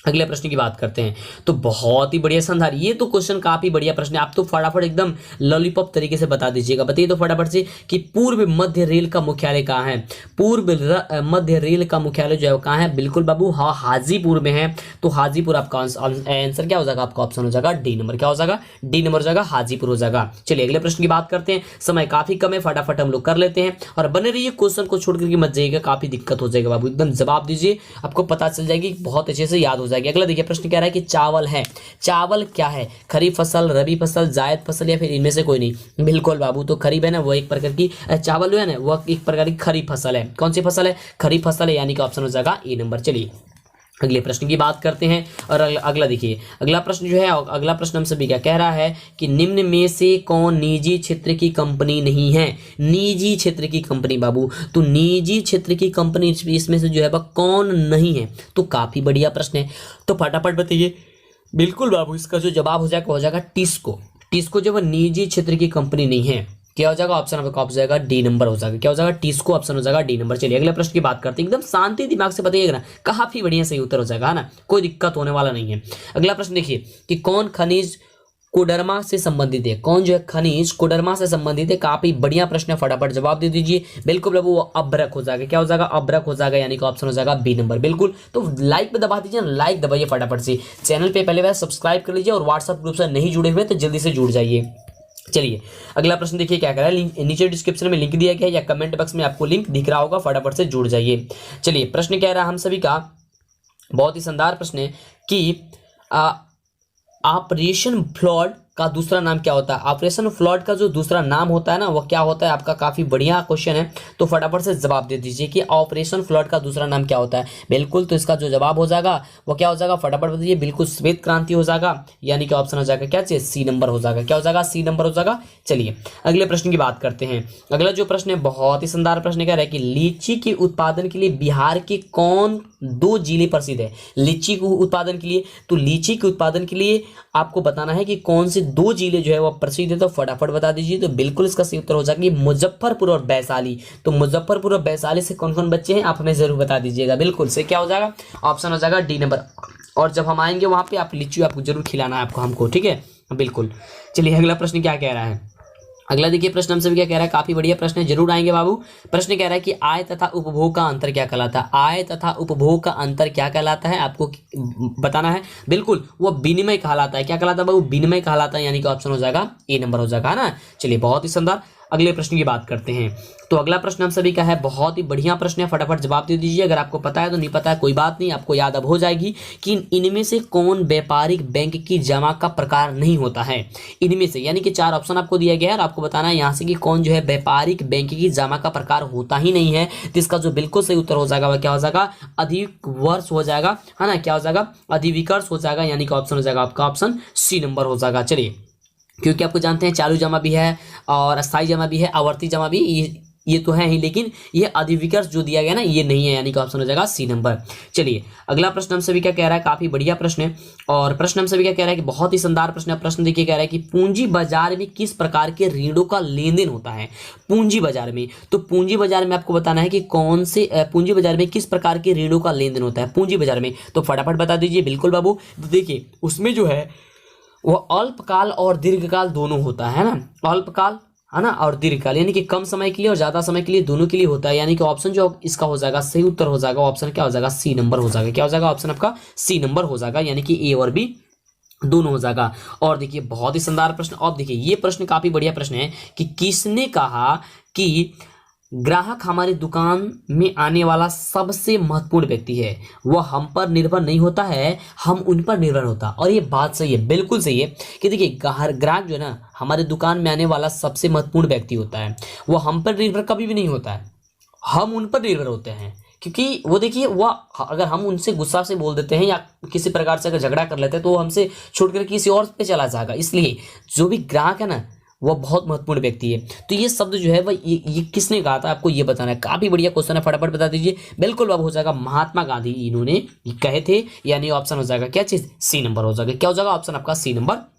अगले प्रश्न की बात करते हैं। तो बहुत ही बढ़िया शानदार, ये तो क्वेश्चन काफी बढ़िया प्रश्न है। आप तो फटाफट एकदम लॉलीपॉप तरीके से बता दीजिएगा। बताइए तो फटाफट से कि पूर्व मध्य रेल का मुख्यालय कहाँ है। पूर्व मध्य रेल का मुख्यालय जो है वो कहाँ है। बिल्कुल बाबू, हाँ हाजीपुर में है। तो हाजीपुर आपका आंसर क्या हो जाएगा, आपका ऑप्शन हो जाएगा डी नंबर। क्या हो जाएगा, डी नंबर हो जाएगा, हाजीपुर हो जाएगा। चलिए अगले प्रश्न की बात करते हैं, समय काफी कम है, फटाफट हम लोग कर लेते हैं और बने रहिए, क्वेश्चन को छोड़ करके मत जाइएगा, काफी दिक्कत हो जाएगा बाबू। एकदम जवाब दीजिए, आपको पता चल जाएगी, बहुत अच्छे से याद हो जाएगी। अगला देखिए प्रश्न कह रहा है कि चावल है, चावल क्या है, खरीफ फसल, रबी फसल, जायद फसल या फिर इनमें से कोई नहीं। बिल्कुल बाबू, तो खरीफ है ना वो एक प्रकार की, चावल जो है ना वो एक प्रकार की खरीफ फसल है। कौन सी फसल है, खरीफ फसल है, यानी कि ऑप्शन हो जाएगा ए नंबर। चलिए अगले प्रश्न की बात करते हैं और अगला देखिए, अगला प्रश्न जो है, अगला प्रश्न हम सभी क्या कह रहा है कि निम्न में से कौन निजी क्षेत्र की कंपनी नहीं है। निजी क्षेत्र की कंपनी बाबू, तो निजी क्षेत्र की कंपनी इसमें से जो है वह कौन नहीं है। तो काफी बढ़िया प्रश्न है, तो फटाफट बताइए। बिल्कुल बाबू, इसका जो जवाब हो जाएगा टिस्को। टिस्को जो है निजी क्षेत्र की कंपनी नहीं है। क्या हो जाएगा, ऑप्शन आपका हो जाएगा डी नंबर हो जाएगा। क्या हो जाएगा, टिस्को, ऑप्शन हो जाएगा डी नंबर। चलिए अगले प्रश्न की बात करते हैं, एकदम शांति दिमाग से बताइएगा ना, काफी बढ़िया सही उत्तर हो जाएगा, है ना, कोई दिक्कत होने वाला नहीं है। अगला प्रश्न देखिए कि कौन खनिज कोडरमा से संबंधित है। कौन जो है खनिज कोडरमा से संबंधित है। काफी बढ़िया प्रश्न है, फटाफट जवाब दे दीजिए। बिल्कुल बाबू, वो अभ्रक हो जाएगा। क्या हो जाएगा, अभ्रक हो जाएगा, यानी कि ऑप्शन हो जाएगा बी नंबर। बिल्कुल, तो लाइक पे दबा दीजिए, लाइक दबाइए फटाफट से। चैनल पे पहले बार सब्सक्राइब कर लीजिए और व्हाट्सएप ग्रुप से नहीं जुड़े हुए तो जल्दी से जुड़ जाइए। चलिए अगला प्रश्न देखिए क्या कर रहा है, नीचे डिस्क्रिप्शन में लिंक दिया गया है या कमेंट बॉक्स में आपको लिंक दिख रहा होगा, फटाफट से जुड़ जाइए। चलिए प्रश्न कह रहा है हम सभी का, बहुत ही शानदार प्रश्न है कि ऑपरेशन फ्लड का दूसरा नाम क्या होता है। ऑपरेशन फ्लड का जो दूसरा नाम होता है ना वो क्या होता है आपका, काफी बढ़िया क्वेश्चन है, तो फटाफट से जवाब दे दीजिए कि ऑपरेशन फ्लड का दूसरा नाम क्या होता है। बिल्कुल, तो इसका जो जवाब हो जाएगा वो क्या हो जाएगा, फटाफट बताइए। बिल्कुल श्वेत क्रांति हो जाएगा, यानी कि ऑप्शन हो जाएगा क्या चाहिए, सी नंबर हो जाएगा। क्या हो जाएगा, सी नंबर हो जाएगा। चलिए अगले प्रश्न की बात करते हैं। अगला जो प्रश्न है बहुत ही शानदार प्रश्न कह रहा है कि लीची के उत्पादन के लिए बिहार के कौन 2 जिले प्रसिद्ध है। लीची के उत्पादन के लिए, तो लीची के उत्पादन के लिए आपको बताना है कि कौन से 2 जिले जो है वो प्रसिद्ध है, तो फटाफट बता दीजिए। तो बिल्कुल इसका सही उत्तर हो जाएगा मुजफ्फरपुर और वैशाली। तो मुजफ्फरपुर और वैशाली से कौन कौन बच्चे हैं आप हमें जरूर बता दीजिएगा। बिल्कुल से क्या हो जाएगा, ऑप्शन हो जाएगा डी नंबर। और जब हम आएंगे वहां पे आप लीची आपको जरूर खिलाना है आपको हमको, ठीक है। बिल्कुल, चलिए अगला प्रश्न क्या कह रहा है। अगला देखिए प्रश्न हमसे क्या कह रहा है, काफी बढ़िया प्रश्न है, जरूर आएंगे बाबू। प्रश्न कह रहा है कि आय तथा उपभोग का अंतर क्या कहलाता है। आय तथा उपभोग का अंतर क्या कहलाता है आपको बताना है। बिल्कुल, वो विनिमय कहलाता है। क्या कहलाता है बाबू, विनिमय कहलाता है, यानी कि ऑप्शन हो जाएगा ए नंबर हो जाएगा, है ना। चलिए बहुत ही शानदार। अगले प्रश्न की बात करते हैं। तो अगला प्रश्न हम सभी का है, बहुत ही बढ़िया प्रश्न है, फटाफट जवाब दे दीजिए। अगर आपको पता है तो, नहीं पता है कोई बात नहीं, आपको याद अब हो जाएगी कि इनमें से कौन व्यापारिक बैंक की जमा का प्रकार नहीं होता है। इनमें से, यानी कि 4 ऑप्शन आपको दिया गया है और आपको बताना है यहाँ से कि कौन जो है व्यापारिक बैंक की जमा का प्रकार होता ही नहीं है। तो इसका जो बिल्कुल सही उत्तर हो जाएगा वह क्या हो जाएगा, अधिक वर्ष हो जाएगा, है ना, क्या हो जाएगा, अधिविकर्ष हो जाएगा, यानी कि ऑप्शन हो जाएगा आपका ऑप्शन सी नंबर हो जाएगा। चलिए, क्योंकि आपको जानते हैं चालू जमा भी है और अस्थायी जमा भी है, आवर्ती जमा भी, ये तो है ही, लेकिन ये अधिविकर्ष जो दिया गया ना ये नहीं है, यानी कि ऑप्शन हो जाएगा सी नंबर। चलिए, अगला प्रश्न हम सभी क्या कह रहा है, काफी बढ़िया प्रश्न है और प्रश्न हम सभी क्या कह रहा है कि बहुत ही शानदार प्रश्न है। प्रश्न देखिए, कह रहा है कि पूंजी बाजार में किस प्रकार के ऋणों का लेन देन होता है। पूंजी बाजार में, तो पूंजी बाजार में आपको बताना है कि कौन से पूंजी बाजार में किस प्रकार के ऋणों का लेन देन होता है पूंजी बाजार में। तो फटाफट बता दीजिए। बिल्कुल बाबू, देखिए उसमें जो है वो अल्पकाल और दीर्घकाल दोनों होता है ना, अल्पकाल है ना और दीर्घकाल, यानी कि कम समय के लिए और ज्यादा समय के लिए दोनों के लिए होता है। यानी कि ऑप्शन जो इसका हो जाएगा सही उत्तर हो जाएगा, ऑप्शन क्या हो जाएगा, सी नंबर हो जाएगा। क्या हो जाएगा, ऑप्शन आपका सी नंबर हो जाएगा, यानी कि ए और बी दोनों हो जाएगा। और देखिए बहुत ही शानदार प्रश्न, अब देखिए ये प्रश्न काफी बढ़िया प्रश्न है कि किसने कहा कि ग्राहक हमारी दुकान में आने वाला सबसे महत्वपूर्ण व्यक्ति है, वह हम पर निर्भर नहीं होता है, हम उन पर निर्भर होता। और ये बात सही है, बिल्कुल सही है कि देखिए ग्राहक जो है ना हमारे दुकान में आने वाला सबसे महत्वपूर्ण व्यक्ति होता है, वो हम पर निर्भर कभी भी नहीं होता है, हम उन पर निर्भर होते हैं। क्योंकि वो देखिए वह अगर हम उनसे गुस्सा से बोल देते हैं या किसी प्रकार से अगर झगड़ा कर लेते हैं तो वो हमसे छोड़कर किसी और पे चला जाएगा। इसलिए जो भी ग्राहक है ना वह बहुत महत्वपूर्ण व्यक्ति है। तो ये शब्द जो है वह ये किसने कहा था, आपको ये बताना है। काफी बढ़िया क्वेश्चन है, फटाफट बता दीजिए। बिल्कुल अब हो जाएगा महात्मा गांधी इन्होंने कहे थे, यानी ऑप्शन हो जाएगा क्या चीज, सी नंबर हो जाएगा। क्या हो जाएगा, ऑप्शन आपका सी नंबर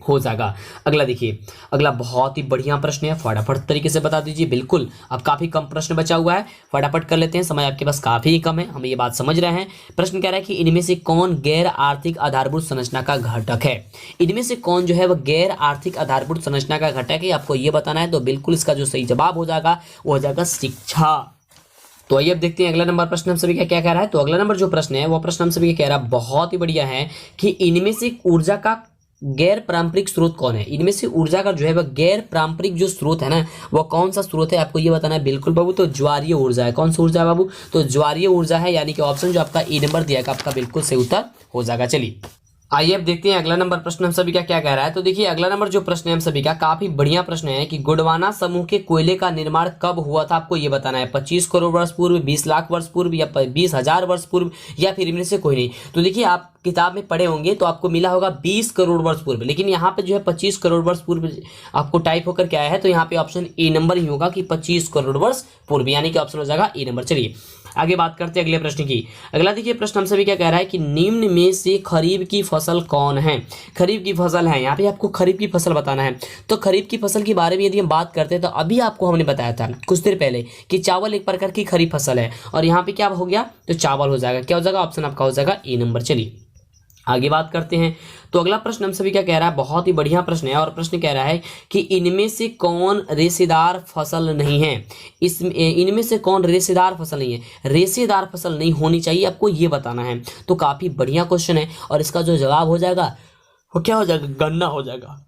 हो जाएगा। अगला देखिए, अगला बहुत ही बढ़िया प्रश्न है, फटाफट तरीके से बता दीजिए। बिल्कुल अब काफी कम प्रश्न बचा हुआ है, फटाफट कर लेते हैं, समय आपके पास काफी कम है, हम ये बात समझ रहे हैं। प्रश्न कह रहा है कि इनमें से कौन गैर आर्थिक आधारभूत संरचना का घटक है। इनमें से कौन जो है वह गैर आर्थिक आधारभूत संरचना का घटक है, आपको ये बताना है। तो बिल्कुल इसका जो सही जवाब हो जाएगा वो हो जाएगा शिक्षा। तो आइए अब देखते हैं अगला नंबर प्रश्न हम सभी का क्या कह रहा है। तो अगला नंबर जो प्रश्न है वो प्रश्न हम सभी का कह रहा है बहुत ही बढ़िया है कि इनमें से ऊर्जा का गैर पारंपरिक स्रोत कौन है। इनमें से ऊर्जा का जो है वह गैर पारंपरिक जो स्रोत है ना वो कौन सा स्रोत है, आपको ये बताना है। बिल्कुल बाबू, तो ज्वारीय ऊर्जा है। कौन सा ऊर्जा है बाबू, तो ज्वारीय ऊर्जा है, यानी कि ऑप्शन जो आपका ए नंबर दिया आपका बिल्कुल सही उत्तर हो जाएगा। चलिए आइए अब देखते हैं अगला नंबर प्रश्न हम सभी का क्या कह रहा है। तो देखिए अगला नंबर जो प्रश्न है हम सभी का काफी बढ़िया प्रश्न है कि गोंडवाना समूह के कोयले का निर्माण कब हुआ था, आपको ये बताना है। 25 करोड़ वर्ष पूर्व, 20 लाख वर्ष पूर्व या 20,000 वर्ष पूर्व या फिर इनमें से कोई नहीं। तो देखिए आप किताब में पढ़े होंगे तो आपको मिला होगा 20 करोड़ वर्ष पूर्व, लेकिन यहाँ पे जो है 25 करोड़ वर्ष पूर्व आपको टाइप होकर के आया है। तो यहाँ पे ऑप्शन ए नंबर ही होगा कि 25 करोड़ वर्ष पूर्व, यानी कि ऑप्शन हो जाएगा ए नंबर। चलिए आगे बात करते हैं अगले प्रश्न की। अगला देखिए प्रश्न हम सभी क्या कह रहा है कि निम्न में से खरीफ की फसल कौन है। खरीफ की फसल है, यहाँ पे आपको खरीफ की फसल बताना है। तो खरीफ की फसल के बारे में यदि हम बात करते हैं तो अभी आपको हमने बताया था कुछ देर पहले कि चावल एक प्रकार की खरीफ फसल है, और यहाँ पे क्या हो गया, तो चावल हो जाएगा। क्या हो जाएगा, ऑप्शन आपका हो जाएगा ए नंबर। चलिए आगे बात करते हैं। तो अगला प्रश्न हम सभी क्या कह रहा है, बहुत ही बढ़िया प्रश्न है, और प्रश्न कह रहा है कि इनमें से कौन रेशेदार फसल नहीं है। इनमें से कौन रेशेदार फसल नहीं है। रेशेदार फसल नहीं होनी चाहिए, आपको ये बताना है। तो काफी बढ़िया क्वेश्चन है, और इसका जो जवाब हो जाएगा वो क्या हो जाएगा, गन्ना हो जाएगा,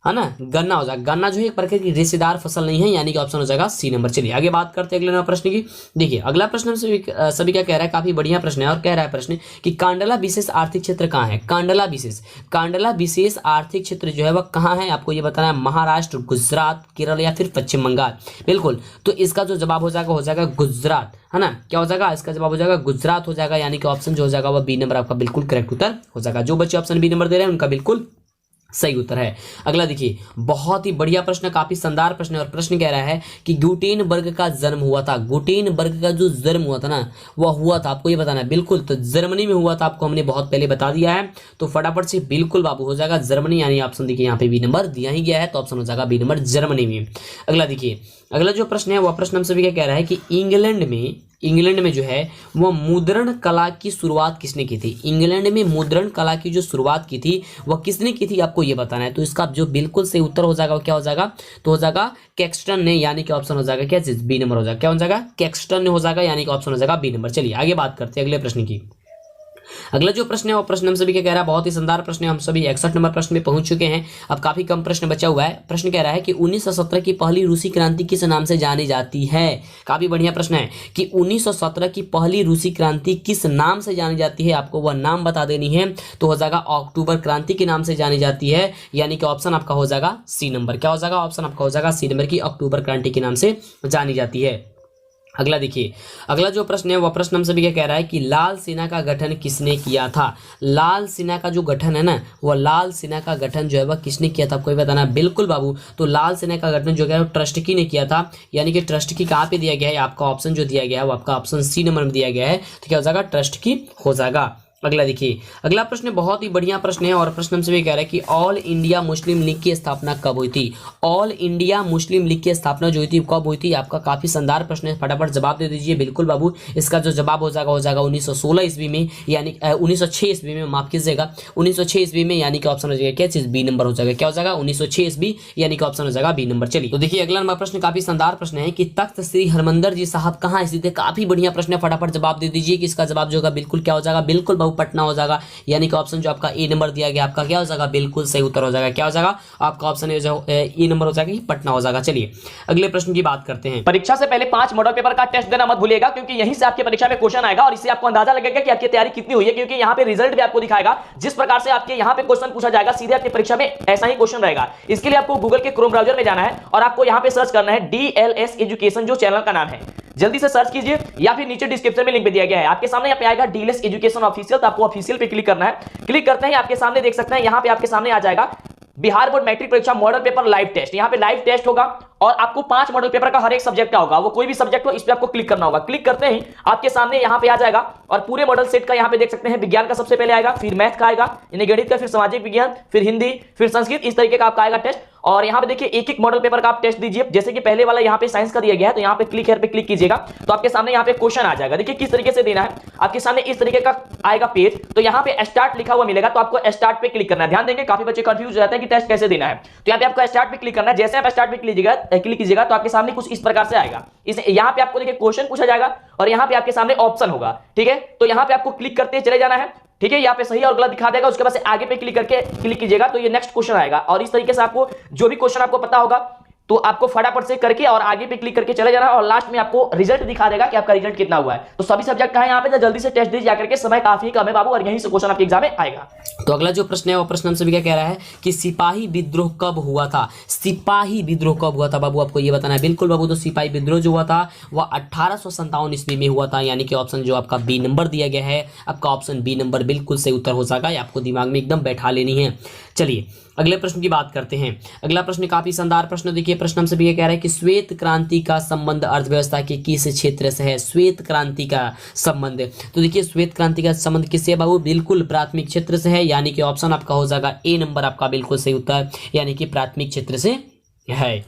है ना, गन्ना हो जाएगा। गन्ना जो है एक प्रकार की रेशेदार फसल नहीं है, यानी कि ऑप्शन हो जाएगा सी नंबर। चलिए आगे बात करते हैं अगले नंबर प्रश्न की। देखिए अगला प्रश्न हम सभी क्या कह रहा है, काफी बढ़िया प्रश्न है, और कह रहा है प्रश्न कि कांडला विशेष आर्थिक क्षेत्र कहाँ है। कांडला विशेष आर्थिक क्षेत्र जो है वह कहाँ है, आपको ये बताना है। महाराष्ट्र, गुजरात, केरल या फिर पश्चिम बंगाल। बिल्कुल, तो इसका जो जवाब हो जाएगा गुजरात, है ना। क्या हो जाएगा, इसका जवाब हो जाएगा गुजरात हो जाएगा, यानी कि ऑप्शन जो हो जाएगा वह बी नंबर आपका बिल्कुल करेक्ट उत्तर हो जाएगा। जो बच्चे ऑप्शन बी नंबर दे रहे हैं उनका बिल्कुल सही उत्तर है। अगला देखिए बहुत ही बढ़िया प्रश्न, काफी शानदार प्रश्न है, और प्रश्न कह रहा है कि गुटेनबर्ग का जन्म हुआ था। गुटेनबर्ग का जो जन्म हुआ था ना वह हुआ था, आपको ये बताना है। बिल्कुल, तो जर्मनी में हुआ था, आपको हमने बहुत पहले बता दिया है। तो फटाफट से बिल्कुल बाबू हो जाएगा जर्मनी, यानी ऑप्शन देखिए यहाँ पे बी नंबर दिया ही गया है, तो ऑप्शन हो जाएगा बी नंबर जर्मनी में। अगला देखिए अगला जो प्रश्न है वह प्रश्न हम सभी क्या कह रहा है कि इंग्लैंड में जो है वह मुद्रण कला की शुरुआत किसने की थी। इंग्लैंड में मुद्रण कला की जो शुरुआत की थी वह किसने की थी, आपको ये बताना है। तो इसका जो बिल्कुल सही उत्तर हो जाएगा वो क्या हो जाएगा, तो हो जाएगा कैक्सटन ने, यानी कि ऑप्शन हो जाएगा क्या चीज, बी नंबर हो जाएगा। क्या हो जाएगा, कैक्सटन ने हो जाएगा, यानी कि ऑप्शन हो जाएगा बी नंबर। चलिए आगे बात करते हैं अगले प्रश्न की। अगला जो प्रश्न है वो प्रश्न हम सभी क्या कह रहा है, बहुत ही शानदार प्रश्न है। हम सभी 61 नंबर प्रश्न में पहुंच चुके हैं। अब काफी कम प्रश्न बचा हुआ है। प्रश्न कह रहा है कि 1917 की पहली रूसी क्रांति किस नाम से जानी जाती है। काफी बढ़िया प्रश्न है कि 1917 की पहली रूसी क्रांति किस नाम से जानी जाती है, आपको वह नाम बता देनी है। तो हो जाएगा अक्टूबर क्रांति के नाम से जानी जाती है, यानी कि ऑप्शन आपका हो जाएगा सी नंबर। क्या हो जाएगा, ऑप्शन आपका हो जाएगा सी नंबर की अक्टूबर क्रांति के नाम से जानी जाती है। अगला देखिए, अगला जो प्रश्न है वह प्रश्न हम सभी क्या कह रहा है कि लाल सेना का गठन किसने किया था। लाल सेना का जो गठन है ना, वह लाल सेना का गठन जो है वह किसने किया था, आपको ये बताना है। बिल्कुल बाबू, तो लाल सेना का गठन जो है वो ट्रस्टकी ने किया था, यानी कि ट्रस्टकी कहाँ पे दिया गया है, आपका ऑप्शन जो दिया गया है वो आपका ऑप्शन सी नंबर में दिया गया है। तो क्या हो जाएगा, ट्रस्टकी हो जाएगा। अगला देखिए, अगला प्रश्न बहुत ही बढ़िया प्रश्न है और प्रश्न हमसे ये कह रहा है कि ऑल इंडिया मुस्लिम लीग की स्थापना कब हुई थी। ऑल इंडिया मुस्लिम लीग की स्थापना जो हुई थी कब हुई थी, आपका काफी शानदार प्रश्न है, फटाफट जवाब दे दीजिए। बिल्कुल बाबू, इसका जो जवाब हो जाएगा 1916 ईस्वी में, यानी 1906 ईस्वी में, माफ कीजिएगा 1906 ईस्वी में, यानी कि ऑप्शन हो जाएगा क्या चीज, बी नंबर हो जाएगा। क्या हो जाएगा, 1906 ईस्वी, यानी कि ऑप्शन हो जाएगा बी नंबर। चलिए तो देखिए अगला नंबर प्रश्न काफी शानदार प्रश्न है कि तख्त श्री हरमंदिर जी साहब कहाँ स्थित है। काफी बढ़िया प्रश्न है, फटाफट जवाब दे दीजिए कि इसका जवाब जो होगा बिल्कुल क्या हो जाएगा, बिल्कुल बाबू पटना हो जाएगा, यानी कि ऑप्शन जो आपका ए नंबर दिया गया आपका क्या हो जाएगा, बिल्कुल सही उत्तर हो जाएगा। क्या हो जाएगा, आपका ऑप्शन ए नंबर हो जाएगा, पटना हो जाएगा। चलिए अगले प्रश्न की बात करते हैं। परीक्षा से पहले 5 मॉडल पेपर का टेस्ट देना मत भूलिएगा, क्योंकि यहीं से आपकी परीक्षा में क्वेश्चन आएगा और इससे आपको अंदाजा लगेगा कि आपकी तैयारी कितनी हुई है, क्योंकि यहाँ पे रिजल्ट भी आपको दिखाएगा। जिस प्रकार से आपके यहाँ पे क्वेश्चन पूछा जाएगा, सीधे आपकी परीक्षा में ऐसा ही क्वेश्चन रहेगा। इसके लिए आपको गूगल के क्रोम ब्राउजर में जाना है और आपको यहाँ पे सर्च करना है DLS एजुकेशन, जो चैनल का नाम है, जल्दी से सर्च कीजिए, या फिर नीचे डिस्क्रिप्शन में लिंक पे दिया गया है। आपके सामने यहाँ पे आएगा DLS एजुकेशन ऑफिशियल, तो आपको ऑफिशियल पे क्लिक करना है। क्लिक करते ही आपके सामने देख सकते हैं, यहाँ पे आपके सामने आ जाएगा बिहार बोर्ड मैट्रिक परीक्षा मॉडल पेपर लाइव टेस्ट। यहाँ पे लाइव टेस्ट होगा और आपको 5 मॉडल पेपर का हर एक सब्जेक्ट का होगा, वो कोई भी सब्जेक्ट हो, इस पे आपको क्लिक करना होगा। क्लिक करते ही आपके सामने यहाँ पे आ जाएगा और पूरे मॉडल सेट का यहाँ पे देख सकते हैं, विज्ञान का सबसे पहले आएगा, फिर मैथ का आएगा, यानी गणित का, फिर सामाजिक विज्ञान, फिर हिंदी, फिर संस्कृत, इस तरीके का आपका आएगा टेस्ट। और यहाँ पे देखिए एक एक मॉडल पेपर का आप टेस्ट दीजिए। जैसे कि पहले वाला यहाँ पे साइंस का दिया गया है, तो यहाँ पे क्लिक हेयर पे क्लिक कीजिएगा तो आपके सामने यहाँ पे क्वेश्चन आ जाएगा। देखिए किस तरीके से देना है, आपके सामने इस तरीके का आएगा पेज, तो यहाँ पे स्टार्ट लिखा हुआ मिलेगा, तो आपको स्टार्ट पे क्लिक करना है। ध्यान देंगे, काफी बच्चे कंफ्यूज हो जाते हैं कि टेस्ट कैसे देना है, तो यहाँ पे आपको स्टार्ट पे क्लिक करना है। जैसे आप स्टार्ट पे क्लिक कीजिएगा तो आपके सामने कुछ इस प्रकार से आएगा। यहाँ पे आपको देखिए क्वेश्चन पूछा जाएगा और यहाँ पे आपके सामने ऑप्शन होगा, ठीक है। तो यहाँ पे आपको क्लिक करते चले जाना है, ठीक है। यहाँ पे सही और गलत दिखा देगा, उसके बाद से आगे पे क्लिक करके क्लिक कीजिएगा तो ये नेक्स्ट क्वेश्चन आएगा। और इस तरीके से आपको जो भी क्वेश्चन आपको पता होगा तो आपको फटाफट से करके और आगे पे क्लिक करके चले जाना है और लास्ट में आपको रिजल्ट दिखा देगा कि आपका रिजल्ट कितना हुआ है। तो सभी सब्जेक्ट का है यहाँ पे, तो जल्दी से टेस्ट दीजिए जाकर के, समय काफी कम है बाबू और यहीं से क्वेश्चन आपके एग्जाम में आएगा। तो अगला जो प्रश्न है वो प्रश्न हमसे भी क्या कह रहा है कि सिपाही विद्रोह कब हुआ था। सिपाही विद्रोह कब हुआ था बाबू, आपको ये बताना है। बिल्कुल बाबू, तो सिपाही विद्रोह जो हुआ था वह 1857 ईस्वी में हुआ था, यानी कि ऑप्शन जो आपका बी नंबर दिया गया है, आपका ऑप्शन बी नंबर बिल्कुल सही उत्तर हो जाएगा। आपको दिमाग में एकदम बैठा लेनी है। चलिए अगले प्रश्न की बात करते हैं। अगला प्रश्न काफी शानदार प्रश्न, देखिए प्रश्न हमसे भी ये कह रहा है कि श्वेत क्रांति का संबंध अर्थव्यवस्था के किस क्षेत्र से है। श्वेत क्रांति का संबंध, तो देखिए श्वेत क्रांति का संबंध किससे है बाबू, बिल्कुल प्राथमिक क्षेत्र से है, यानी कि ऑप्शन आपका हो जाएगा ए नंबर, आपका बिल्कुल सही उत्तर, यानी कि प्राथमिक क्षेत्र से है।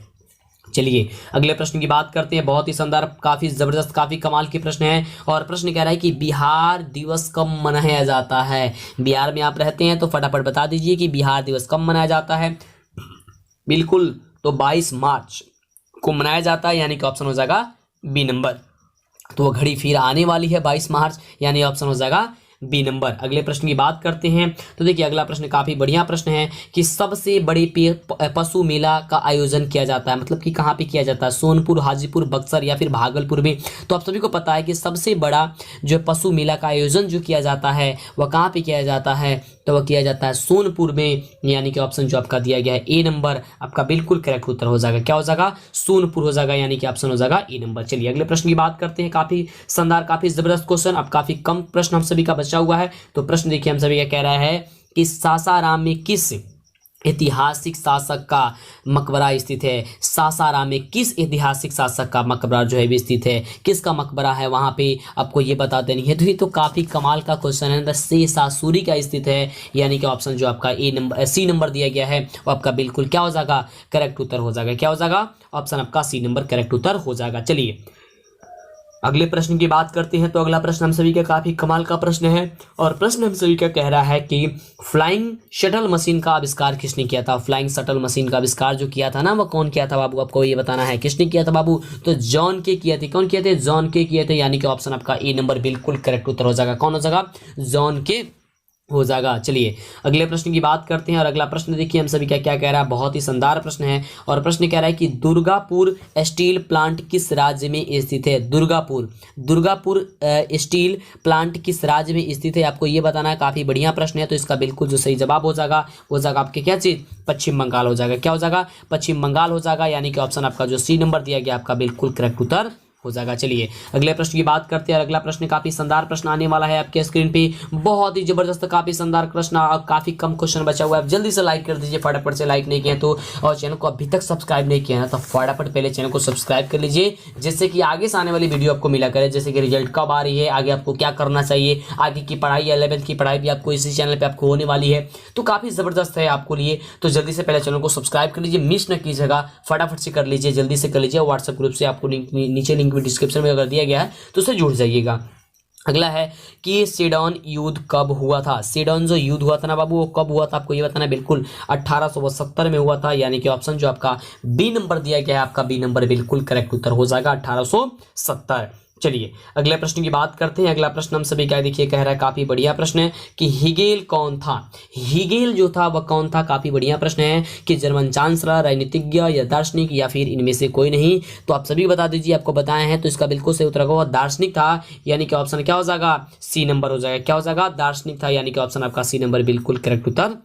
चलिए अगले प्रश्न की बात करते हैं। बहुत ही शानदार, काफी जबरदस्त, काफी कमाल के प्रश्न है और प्रश्न कह रहा है कि बिहार दिवस कब मनाया जाता है। बिहार में आप रहते हैं तो फटाफट बता दीजिए कि बिहार दिवस कब मनाया जाता है। बिल्कुल, तो 22 मार्च को मनाया जाता है, यानी कि ऑप्शन हो जाएगा बी नंबर। तो वो घड़ी फिर आने वाली है 22 मार्च, यानी ऑप्शन हो जाएगा बी नंबर। अगले प्रश्न की बात करते हैं। तो देखिए अगला प्रश्न काफी बढ़िया प्रश्न है कि सबसे बड़े पशु मेला का आयोजन किया जाता है, मतलब कि कहाँ पे किया जाता है, सोनपुर, हाजीपुर, बक्सर या फिर भागलपुर में। तो आप सभी को पता है कि सबसे बड़ा जो पशु मेला का आयोजन जो किया जाता है वह कहाँ पे किया जाता है, तो वह किया जाता है सोनपुर में, यानी कि ऑप्शन जो आपका दिया गया है ए नंबर, आपका बिल्कुल करेक्ट उत्तर हो जाएगा। क्या हो जाएगा, सोनपुर हो जाएगा, यानी कि ऑप्शन हो जाएगा ए नंबर। चलिए अगले प्रश्न की बात करते हैं। काफी शानदार, काफी जबरदस्त क्वेश्चन, अब काफी कम प्रश्न हम सभी का बचा हुआ है। तो प्रश्न देखिए हम सभी क्या कह रहा है कि सासाराम में किस ऐतिहासिक शासक का मकबरा स्थित है। सासाराम में किस ऐतिहासिक शासक का मकबरा जो है स्थित है, किसका मकबरा है वहां पे आपको ये बता देनी है। तो ये तो काफी कमाल का क्वेश्चन है, शेषासुरी का स्थित है, यानी कि ऑप्शन जो आपका ए नंबर, सी नंबर दिया गया है वो आपका बिल्कुल क्या हो जाएगा, करेक्ट उत्तर हो जाएगा। क्या हो जाएगा, ऑप्शन आपका सी नंबर करेक्ट उत्तर हो जाएगा। चलिए अगले प्रश्न की बात करते हैं तो अगला प्रश्न हम सभी का काफी कमाल का प्रश्न है और प्रश्न हम सभी का कह रहा है कि फ्लाइंग शटल मशीन का आविष्कार किसने किया था। फ्लाइंग शटल मशीन का आविष्कार जो किया था ना वो कौन किया था बाबू, आपको ये बताना है किसने किया था बाबू। तो जॉन के किए थे। कौन किए थे? जॉन के किए थे, यानी कि ऑप्शन आपका ए नंबर बिल्कुल करेक्ट उत्तर हो जाएगा। कौन हो जाएगा? जॉन के हो जाएगा। चलिए अगले प्रश्न की बात करते हैं और अगला प्रश्न देखिए हम सभी का क्या कह रहा है, बहुत ही शानदार प्रश्न है और प्रश्न कह रहा है कि दुर्गापुर स्टील प्लांट किस राज्य में स्थित है। दुर्गापुर स्टील प्लांट किस राज्य में स्थित है, आपको ये बताना है। काफी बढ़िया प्रश्न है, तो इसका बिल्कुल जो सही जवाब हो जाएगा वो जाएगा आपके क्या चीज, पश्चिम बंगाल हो जाएगा। क्या हो जाएगा? पश्चिम बंगाल हो जाएगा, यानी कि ऑप्शन आपका जो सी नंबर दिया गया आपका बिल्कुल करेक्ट उत्तर हो जाएगा। चलिए अगले प्रश्न की बात करते हैं और अगला प्रश्न काफी शानदार प्रश्न आने वाला है आपके स्क्रीन पे, बहुत ही जबरदस्त काफी शानदार प्रश्न और काफी कम क्वेश्चन बचा हुआ है। आप जल्दी से लाइक कर दीजिए फटाफट से, लाइक नहीं किया तो और चैनल को अभी तक सब्सक्राइब नहीं किया है तो फटाफट पहले चैनल को सब्सक्राइब कर लीजिए, जिससे कि आगे से आने वाली वीडियो आपको मिला करे, जैसे कि रिजल्ट कब आ रही है, आगे आपको क्या करना चाहिए, आगे की पढ़ाई 11th की पढ़ाई भी आपको इसी चैनल पर आपको होने वाली है, तो काफी जबरदस्त है आपको लिए। तो जल्दी से पहले चैनल को सब्सक्राइब कर लीजिए, मिस न कीजिएगा, फटाफट से कर लीजिए, जल्दी से कर लीजिए। व्हाट्सएप ग्रुप से आपको नीचे लिंक भी डिस्क्रिप्शन में अगर दिया गया है तो उससे जुड़ जाइएगा। अगला है कि सीडन युद्ध कब हुआ था। सीडन जो युद्ध हुआ था ना बाबू वो कब हुआ था, आपको ये बताना है। बिल्कुल 1872 में हुआ था, यानी कि ऑप्शन जो आपका बी नंबर दिया गया है आपका बी नंबर बिल्कुल करेक्ट उत्तर हो जाएगा 1870। चलिए अगले प्रश्न की बात करते हैं। अगला प्रश्न हम सभी का देखिए कह रहा है, काफी बढ़िया प्रश्न है कि हिगेल कौन था। हिगेल जो था वह कौन था, काफी बढ़िया प्रश्न है कि जर्मन चांसलर, राजनीतिज्ञ या दार्शनिक या फिर इनमें से कोई नहीं, तो आप सभी बता दीजिए, आपको बताए हैं तो इसका बिल्कुल सही उत्तर होगा दार्शनिक था, यानी कि ऑप्शन क्या हो जाएगा, सी नंबर हो जाएगा। क्या हो जाएगा? दार्शनिक था, यानी कि ऑप्शन आपका सी नंबर बिल्कुल करेक्ट उत्तर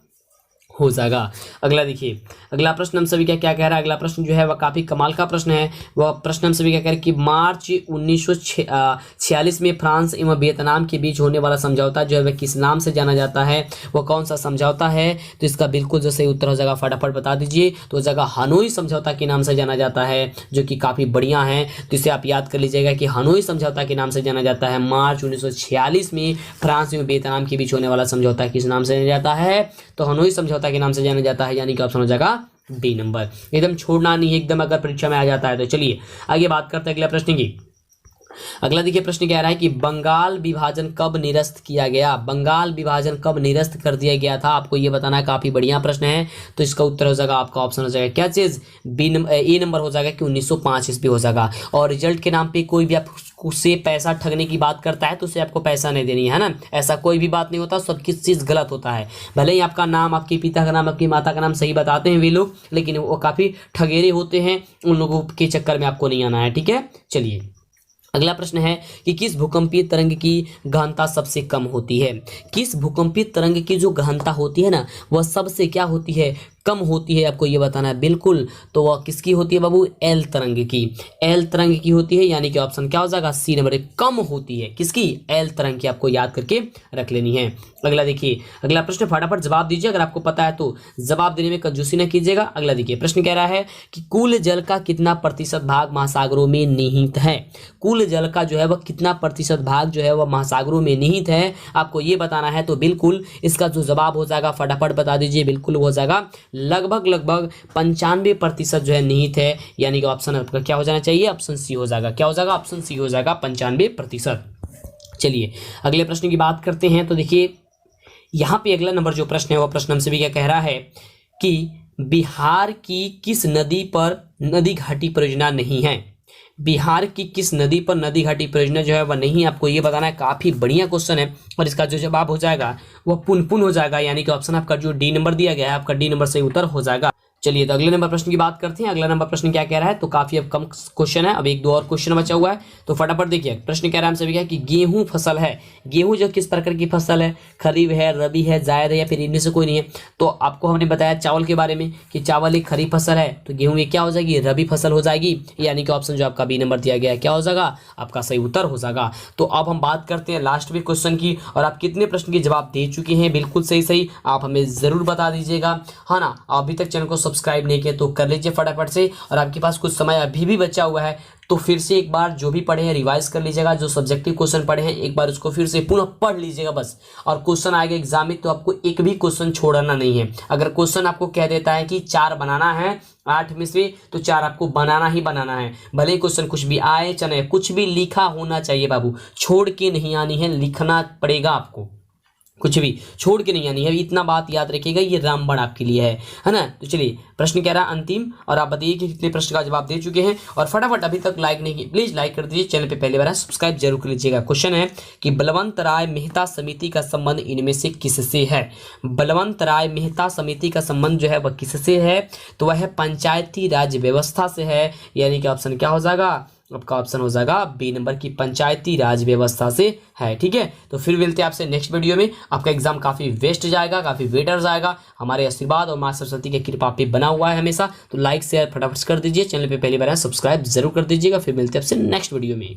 हो जाएगा। अगला देखिए अगला प्रश्न हम सभी का क्या कह रहा है। अगला प्रश्न जो है वह काफी कमाल का प्रश्न है। वह प्रश्न हम सभी क्या कह रहे हैं कि मार्च 1946 में फ्रांस एवं वियतनाम के बीच होने वाला समझौता जो है वह किस नाम से जाना जाता है, वह कौन सा समझौता है, तो इसका बिल्कुल जो सही उत्तर हो जाएगा फटाफट बता दीजिए। तो जगह हनोई समझौता के नाम से जाना जाता है, जो कि काफी बढ़िया है, तो इसे आप याद कर लीजिएगा कि हनोई समझौता के नाम से जाना जाता है। मार्च 1946 में फ्रांस एवं वियतनाम के बीच होने वाला समझौता किस नाम से जाना जाता है, तो हनोई समझौता के नाम से जाना जाता है, यानी कि ऑप्शन हो जाएगा बी नंबर। एकदम छोड़ना नहीं है एकदम, अगर परीक्षा में आ जाता है तो। चलिए आगे बात करते हैं अगले प्रश्न की। अगला देखिए प्रश्न कह रहा है कि बंगाल विभाजन कब निरस्त किया गया। बंगाल विभाजन कब निरस्त कर दिया गया था, आपको ये बताना है। काफी बढ़िया प्रश्न है, तो इसका उत्तर हो जाएगा आपका ऑप्शन हो जाएगा क्या चीज, ए नंबर हो जाएगा कि 1905 ईस्वी हो जाएगा। और रिजल्ट के नाम पे कोई भी आप उससे पैसा ठगने की बात करता है तो उसे आपको पैसा नहीं देनी है ना, ऐसा कोई भी बात नहीं होता, सब किस चीज गलत होता है। भले ही आपका नाम, आपके पिता का नाम, आपकी माता का नाम सही बताते हैं वे लोग, लेकिन वो काफी ठगेरे होते हैं, उन लोगों के चक्कर में आपको नहीं आना है, ठीक है। चलिए अगला प्रश्न है कि किस भूकंपीय तरंग की गहनता सबसे कम होती है। किस भूकंपीय तरंग की जो गहनता होती है ना वह सबसे क्या होती है, कम होती है, आपको ये बताना है बिल्कुल। तो वह किसकी होती है बाबू, एल तरंग की, एल तरंग की होती है, यानी कि ऑप्शन क्या हो जाएगा, सी नंबर। कम होती है किसकी, एल तरंग की, आपको याद करके रख लेनी है। अगला देखिए अगला प्रश्न फटाफट जवाब दीजिए, अगर आपको पता है तो जवाब देने में कंजूसी न कीजिएगा। अगला देखिए प्रश्न कह रहा है कि कुल जल का कितना प्रतिशत भाग महासागरों में निहित है। कुल जल का जो है वह कितना प्रतिशत भाग जो है वह महासागरों में निहित है, आपको ये बताना है। तो बिल्कुल इसका जो जवाब हो जाएगा फटाफट बता दीजिए, बिल्कुल हो जाएगा लगभग 95% जो है निहित है, यानी कि ऑप्शन आपका क्या हो जाना चाहिए, ऑप्शन सी हो जाएगा। क्या हो जाएगा, ऑप्शन सी हो जाएगा 95%। चलिए अगले प्रश्न की बात करते हैं। तो देखिए यहाँ पे अगला नंबर जो प्रश्न है वह प्रश्न हमसे भी क्या कह रहा है कि बिहार की किस नदी पर नदी घाटी परियोजना नहीं है। बिहार की किस नदी पर नदी घाटी परियोजना जो है वह नहीं, आपको ये बताना है। काफी बढ़िया क्वेश्चन है और इसका जो जवाब हो जाएगा वह पुनपुन हो जाएगा, यानी कि ऑप्शन आपका जो डी नंबर दिया गया है आपका डी नंबर सही उत्तर हो जाएगा। चलिए तो अगले नंबर प्रश्न की बात करते हैं। अगला नंबर प्रश्न क्या कह रहा है, तो काफी अब कम क्वेश्चन है, अब एक दो और क्वेश्चन बचा हुआ है, तो फटाफट देखिए। प्रश्न कह रहा है हम सभी का कि गेहूं फसल है, गेहूं जो किस प्रकार की फसल है, खरीफ है, रबी है, जायद है या फिर इनमें से कोई नहीं है। तो आपको हमने बताया चावल के बारे में कि चावल एक खरीफ फसल है, तो गेहूं ये क्या हो जाएगी, रबी फसल हो जाएगी, यानी कि ऑप्शन जो आपका बी नंबर दिया गया है क्या हो जाएगा, आपका सही उत्तर हो जाएगा। तो अब हम बात करते हैं लास्ट में क्वेश्चन की, और आप कितने प्रश्न के जवाब दे चुके हैं बिल्कुल सही आप हमें जरूर बता दीजिएगा, है ना। अभी तक चैनल को सब्सक्राइब नहीं किया तो कर लीजिए फटाफट से। और आपके पास कुछ समय अभी भी बचा हुआ है तो फिर से एक बार जो भी पढ़े हैं रिवाइज कर लीजिएगा, जो सब्जेक्टिव क्वेश्चन पढ़े हैं एक बार उसको फिर से पुनः पढ़ लीजिएगा बस। और क्वेश्चन आएगा एग्जाम में तो आपको एक भी क्वेश्चन छोड़ना नहीं है। अगर क्वेश्चन आपको कह देता है कि 4 बनाना है 8 में से तो 4 आपको बनाना ही बनाना है, भले क्वेश्चन कुछ भी आए चले, कुछ भी लिखा होना चाहिए बाबू, छोड़ के नहीं आनी है, लिखना पड़ेगा आपको, कुछ भी छोड़ के नहीं आनी है। इतना बात याद रखिएगा, ये रामबाण आपके लिए है ना। तो चलिए प्रश्न कह रहा है अंतिम, और आप बताइए कि कितने प्रश्न का जवाब दे चुके हैं। और फटाफट अभी तक लाइक नहीं किया प्लीज लाइक कर दीजिए, चैनल पे पहली बार है सब्सक्राइब जरूर कर लीजिएगा। क्वेश्चन है कि बलवंत राय मेहता समिति का संबंध इनमें से किससे है। बलवंत राय मेहता समिति का संबंध जो है वह किससे है, तो वह पंचायती राज व्यवस्था से है, यानी कि ऑप्शन क्या हो जाएगा, आपका ऑप्शन हो जाएगा बी नंबर की पंचायती राज व्यवस्था से है। ठीक है, तो फिर मिलते हैं आपसे नेक्स्ट वीडियो में। आपका एग्जाम काफी वेस्ट जाएगा, काफी बेटर जाएगा, हमारे आशीर्वाद और मां सरस्वती की कृपा पे बना हुआ है हमेशा। तो लाइक शेयर फटाफट कर दीजिए, चैनल पे पहली बार है सब्सक्राइब जरूर कर दीजिएगा। फिर मिलते हैं आपसे नेक्स्ट वीडियो में।